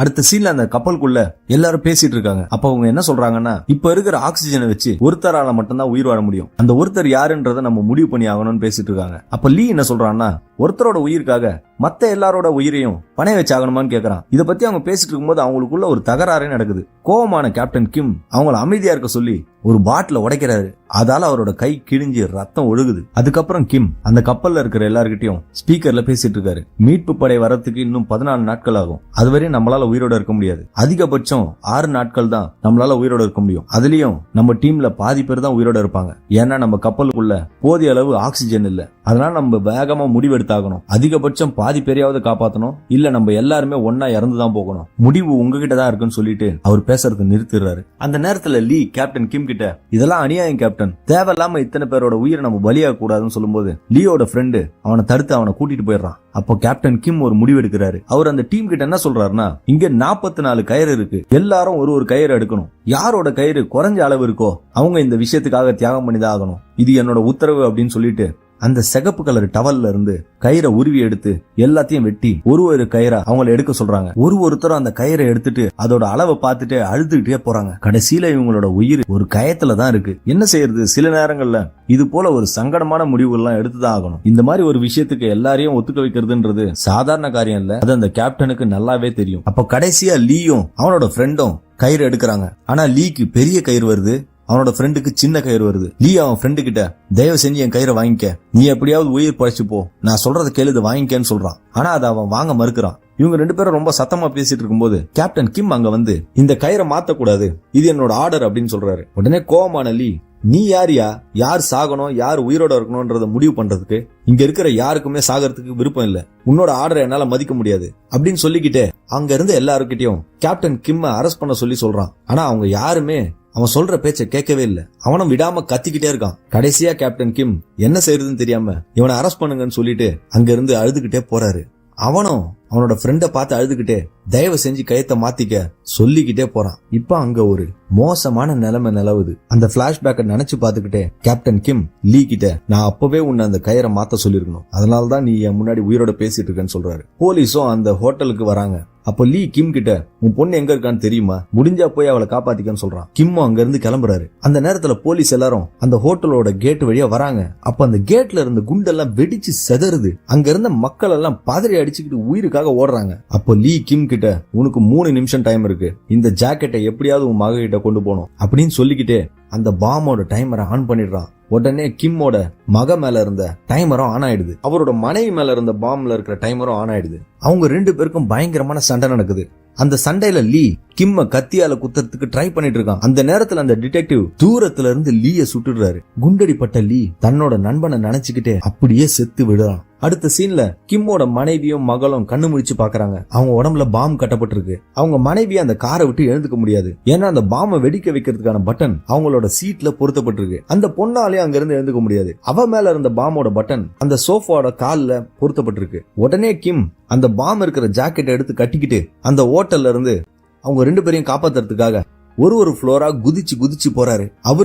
அடுத்த சீன்ல அந்த கப்பலுக்குள்ள எல்லாரும் பேசிட்டு இருக்காங்க. அப்ப அவங்க என்ன சொல்றாங்கன்னா இப்ப இருக்கிற ஆக்சிஜனை வச்சு ஒருத்தரால மட்டும்தான் உயிர் வாழ முடியும், அந்த ஒருத்தர் யாருன்றத நம்ம முடிவு பண்ணி ஆகணும்னு பேசிட்டு இருக்காங்க. அப்ப லீ என்ன சொல்றான்னா ஒருத்தரோட உயிருக்காக மத்த எல்லாரோட உயிரையும் பணைய வச்சாகணுமான்னு கேக்குறான். இத பத்தி அவங்க பேசிட்டு இருக்கும்போது அவங்களுக்குள்ள ஒரு தகராறே நடக்குது. கோவமான கேப்டன் கிம் அவங்கள அமைதியா இருக்க சொல்லி ஒரு பாட்டில உடைக்கிறாரு. அதால அவரோட கை கிழிஞ்சு ரத்தம் ஒழுகுது. அதுக்கப்புறம் கிம் அந்த கப்பல்ல இருக்கிற எல்லார்கிட்டயும் ஸ்பீக்கர்ல பேசிட்டு இருக்காரு. மீட்பு படை வரத்துக்கு இன்னும் 14 நாட்கள் ஆகும், அதுவரையும் நம்மளால உயிரோட இருக்க முடியாது, அதிகபட்சம் 6 நாட்கள் தான் நம்மளால உயிரோட இருக்க முடியும், அதுலயும் நம்ம டீம்ல பாதி பேர் தான் உயிரோட இருப்பாங்க, ஏன்னா நம்ம கப்பலுக்குள்ள போதிய அளவு ஆக்சிஜன் இல்ல, அதனால நம்ம வேகமா முடிவெடுத்தாகணும், அதிகபட்சம் பாதி பேரையாவது காப்பாத்தணும், இல்ல நம்ம எல்லாருமே ஒன்னா இறந்துதான் போகணும், முடிவு உங்ககிட்ட தான் இருக்குன்னு சொல்லிட்டு அவர் பேசுறது நிறுத்திடுறாரு. அந்த நேரத்துல லீ கேப்டன் கிம் கிட்ட இதெல்லாம் அநியாயம் கேப்டன், தேவையில்லாம இத்தனை பேரோட உயிரை நம்ம பலியாக கூடாதுன்னு சொல்லும்போது லீயோட ஃப்ரெண்டு அவனை தடுத்து அவனை கூட்டிட்டு போயிடுறான். அப்போ கேப்டன் கிம் ஒரு முடிவு எடுக்கிறாரு. அவர் அந்த டீம் கிட்ட என்ன சொல்றாருன்னா இங்க 44 கயிறு இருக்கு, எல்லாரும் ஒரு கயிறு எடுக்கணும், யாரோட கயிறு குறைஞ்ச அளவு இருக்கோ அவங்க இந்த விஷயத்துக்காக தியாகம் பண்ணிதான் ஆகணும், இது என்னோட உத்தரவு அப்படின்னு சொல்லிட்டு அந்த சிகப்பு கலர் டவல்ல இருந்து கயிறை உருவி எடுத்து எல்லாத்தையும் வெட்டி ஒரு கயிறா அவங்களை எடுக்க சொல்றாங்க. ஒருத்தரும் அந்த கயிறை எடுத்துட்டு அதோட அளவை பார்த்துட்டு அழுதுகிட்டே போறாங்க. கடைசியில இவங்களோட உயிர் ஒரு கயத்துல தான் இருக்கு. என்ன செய்யறது, சில நேரங்கள்ல இது போல ஒரு சங்கடமான முடிவுகள்லாம் எடுத்துதான் ஆகணும். இந்த மாதிரி ஒரு விஷயத்துக்கு எல்லாரையும் ஒத்துக்க வைக்கிறதுன்றது சாதாரண காரியம் இல்ல, அது அந்த கேப்டனுக்கு நல்லாவே தெரியும். அப்ப கடைசியா லீயும் அவனோட ஃப்ரெண்டும் கயிறு எடுக்கிறாங்க. ஆனா லீக்கு பெரிய கயிறு வருது, அவனோட ஃப்ரெண்டுக்கு சின்ன கயிறு வருது. லீ அவன் ஃப்ரெண்டு கிட்ட தயவு செஞ்சு என் கயிறை வாங்கிக்க, நீ எப்படியாவது உயிர் பழிச்சு போ, நான் சொல்றத கேளு, இதை வாங்கிக்கன்னு சொல்றான். ஆனா அதை அவன் வாங்க மறுக்கிறான். இவங்க 2 பேரும் ரொம்ப சத்தமா பேசிட்டு இருக்கும்போது கேப்டன் கிம் அங்க வந்து இந்த கயிறை மாத்தக்கூடாது, இது என்னோட ஆர்டர் அப்படின்னு சொல்றாரு. உடனே கோவமான லீ நீ யாரியா, யார் சாகணும் யார் உயிரோட இருக்கணும்ன்றத முடிவு பண்றதுக்கு, இங்க இருக்கிற யாருக்குமே சாகிறதுக்கு விருப்பம் இல்ல, உன்னோட ஆர்டரை என்னால மதிக்க முடியாது அப்படின்னு சொல்லிக்கிட்டே அங்க இருந்த எல்லாருக்கிட்டையும் கேப்டன் கிம்ம அரெஸ்ட் பண்ண சொல்றான். ஆனா அவங்க யாருமே அவன் சொல்ற பேச்ச கேட்கவே இல்ல, அவனும் விடாம கத்திக்கிட்டே இருக்கான். கடைசியா கேப்டன் கிம் என்ன செய்யறதுன்னு தெரியாம இவனை அரெஸ்ட் பண்ணுங்கன்னு சொல்லிட்டு அங்க இருந்து அழுதுகிட்டே போறாரு. அவனும் அவனோட ஃப்ரெண்ட பார்த்து அழுதுகிட்டே தயவு செஞ்சு கயத்தை மாத்திக்க சொல்லிக்கிட்டே போறான். இப்ப அங்க ஒரு மோசமான நிலைமை நிலவுது. அந்த பிளாஷ்பேக்கை நினைச்சு பாத்துக்கிட்டே கேப்டன் கிம் லீ கிட்ட நான் அப்பவே உன்னை அந்த கயிறை மாத்த சொல்லிருக்கணும், அதனாலதான் நீ என் முன்னாடி உயிரோட பேசிட்டு இருக்கேன்னு சொல்றாரு. போலீஸும் அந்த ஹோட்டலுக்கு வராங்க. அப்ப லீ கிம் கிட்ட உன் பொண்ணு எங்க இருக்கான்னு தெரியுமா, முடிஞ்சா போய் அவளை காப்பாத்திக்கன்னு சொல்றான். கிம்மும் அங்க இருந்து கிளம்புறாரு. அந்த நேரத்துல போலீஸ் எல்லாரும் அந்த ஹோட்டலோட கேட் வழியா வராங்க. அப்ப அந்த கேட்ல இருந்த குண்டெல்லாம் வெடிச்சு செதறுது. அங்க இருந்த மக்கள் எல்லாம் பதறி அடிச்சுக்கிட்டு உயிருக்காக ஓடுறாங்க. அப்ப லீ கிம் கிட்ட உனக்கு 3 நிமிஷம் டைம் இருக்கு, இந்த ஜாக்கெட்டை எப்படியாவது உன் மக கிட்ட கொண்டு போகணும் அப்படின்னு சொல்லிக்கிட்டே அந்த பாமோட டைமரை ஆன் பண்ணிடுறான். உடனே கிம்மோட மக மேல இருந்த டைமரும் ஆன் ஆயிடுது. அவரோட மனைவி மேல இருந்த பாம்ல இருக்கிற டைமரும் ஆன் ஆயிடுது. அவங்க 2 பேருக்கும் பயங்கரமான சண்டை நடக்குது. அந்த சண்டையில லீ கிம்ம கத்தியால குத்துறதுக்கு ட்ரை பண்ணிட்டு இருக்கான். அந்த நேரத்துல அந்த டிடெக்டிவ் தூரத்துல இருந்து லீய சுட்டுடுறாரு. குண்டடிப்பட்ட லீ தன்னோட நண்பனை நினைச்சுக்கிட்டே அப்படியே செத்து விடுறான். அடுத்த சீன்ல கிம்மோட மனைவியும் மகளும் கண்ணு முழிச்சு பாக்குறாங்க. அவங்க உடம்புல பாம் கட்டப்பட்டிருக்கு. அவங்க மனைவி அந்த காரை விட்டு எழுந்துக்க முடியாது. ஏன்னா அந்த பாம்பை வெடிக்க வைக்கிறதுக்கான பட்டன் அவங்களோட சீட்ல பொருத்தப்பட்டிருக்கு. அந்த பொண்ணாலே அங்க இருந்து எழுந்துக்க முடியாது. அவ மேல இருந்த பாமோட பட்டன் அந்த சோஃபாவோட கால்ல பொருத்தப்பட்டிருக்கு. உடனே கிம் அந்த பாம் இருக்கிற ஜாக்கெட்டை எடுத்து கட்டிக்கிட்டு அந்த ஹோட்டல்ல இருந்து அவங்க 2 பேரையும் காப்பாத்துறதுக்காக ஒரு ஃப்ளோரா குதிச்சு போறாரு.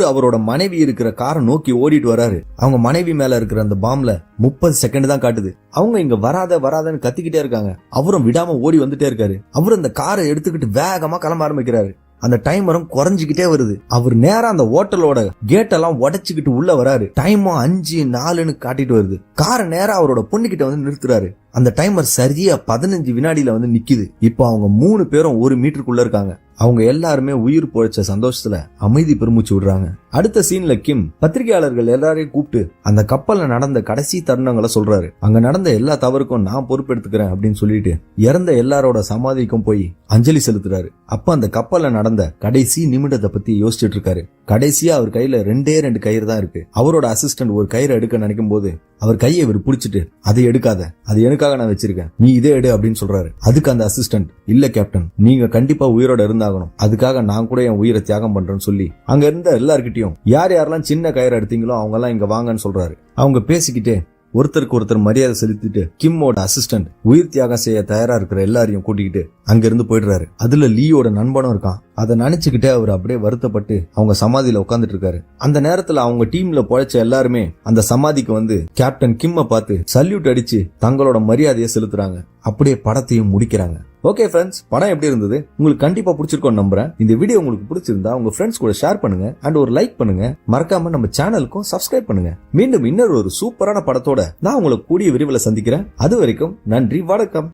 அவரோட மனைவி இருக்கிற காரை நோக்கி ஓடிட்டு வராரு. அவங்க மனைவி மேல இருக்கிற அந்த பாம்ல 30 செகண்ட் தான் காட்டுது. அவங்க இங்க வராதன்னு கத்திக்கிட்டே இருக்காங்க. அவரும் விடாம ஓடி வந்துட்டே இருக்காரு. அவரு அந்த காரை எடுத்துக்கிட்டு வேகமா கிளம்ப ஆரம்பிக்கிறாரு. அந்த டைமரும் குறைஞ்சுக்கிட்டே வருது. அவர் நேரா அந்த ஹோட்டலோட கேட்டெல்லாம் உடைச்சுக்கிட்டு உள்ள வராரு. டைமும் 5-4ன்னு காட்டிட்டு வருது. காரை நேரா அவரோட பொண்ணுகிட்ட வந்து நிறுத்துறாரு. அந்த டைமர் சரியா 15 வினாடியில வந்து நிக்குது. இப்போ அவங்க 3 பேரும் 1 மீட்டருக்குள்ள இருக்காங்க. அவங்க எல்லாருமே உயிர் பொழைச்ச சந்தோஷத்துல அமைதி பெருமூச்சு விடுறாங்க. அடுத்த சீன்ல கிம் பத்திரிகையாளர்கள் எல்லாரையும் கூப்பிட்டு அந்த கப்பல்ல நடந்த கடைசி தருணங்களை சொல்றாரு. அங்க நடந்த எல்லா தவறுக்கும் நான் பொறுப்பெடுத்துக்கிறேன் அப்படின்னு சொல்லிட்டு இறந்த எல்லாரோட சமாதிக்கும் போய் அஞ்சலி செலுத்துறாரு. அப்ப அந்த கப்பல்ல நடந்த கடைசி நிமிடத்தை பத்தி யோசிச்சுட்டு இருக்காரு. கடைசியா அவர் கையில 2 கயிறு தான் இருக்கு. அவரோட அசிஸ்டன்ட் ஒரு கயிறு எடுக்க நினைக்கும் போது அவர் கையை இவர் பிடிச்சிட்டு அதை எடுக்காத, அது எனக்காக நான் வச்சிருக்கேன், நீ இதே எடு அப்படின்னு சொல்றாரு. அதுக்கு அந்த அசிஸ்டன்ட் இல்ல கேப்டன், நீங்க கண்டிப்பா உயிரோட இருந்தாகணும், அதுக்காக நான் கூட என் உயிரை தியாகம் பண்றேன்னு சொல்லி அங்க இருந்த எல்லார்கிட்டயும் யாரெல்லாம் சின்ன கயிறு எடுத்தீங்களோ அவங்க எல்லாம் இங்க வாங்கன்னு சொல்றாரு. அவங்க பேசிக்கிட்டே ஒருத்தருக்கு ஒருத்தர் மரியாதை செலுத்திட்டு கிம்மோட அசிஸ்டன்ட் உயிர் தியாகம் செய்ய தயாரா இருக்கிற எல்லாரையும் கூட்டிக்கிட்டு அங்க இருந்து போயிடுறாரு. அதுல லீயோட நண்பனும் இருக்கான். அதை நினைச்சுக்கிட்டே அவர் அப்படியே வருத்தப்பட்டு அவங்க சமாதியில உட்காந்துட்டு இருக்காரு. அந்த நேரத்துல அவங்க டீம்ல பொழைச்ச எல்லாருமே அந்த சமாதிக்கு வந்து கேப்டன் கிம்ம பார்த்து சல்யூட் அடிச்சு தங்களோட மரியாதையை செலுத்துறாங்க. அப்படியே படத்தையும் முடிக்கிறாங்க. ஓகே ஃப்ரெண்ட்ஸ், படம் எப்படி இருந்தது? உங்களுக்கு கண்டிப்பா பிடிச்சிருக்கோம்னு நம்புறேன். இந்த வீடியோ உங்களுக்கு பிடிச்சிருந்தா உங்க ஃப்ரெண்ட்ஸ் கூட ஷேர் பண்ணுங்க அண்ட் ஒரு லைக் பண்ணுங்க. மறக்காம நம்ம சேனலுக்கும் சப்ஸ்கிரைப் பண்ணுங்க. மீண்டும் இன்னொரு சூப்பரான படத்தோட நான் உங்களை கூடிய விரைவில் சந்திக்கிறேன். அது வரைக்கும் நன்றி, வணக்கம்.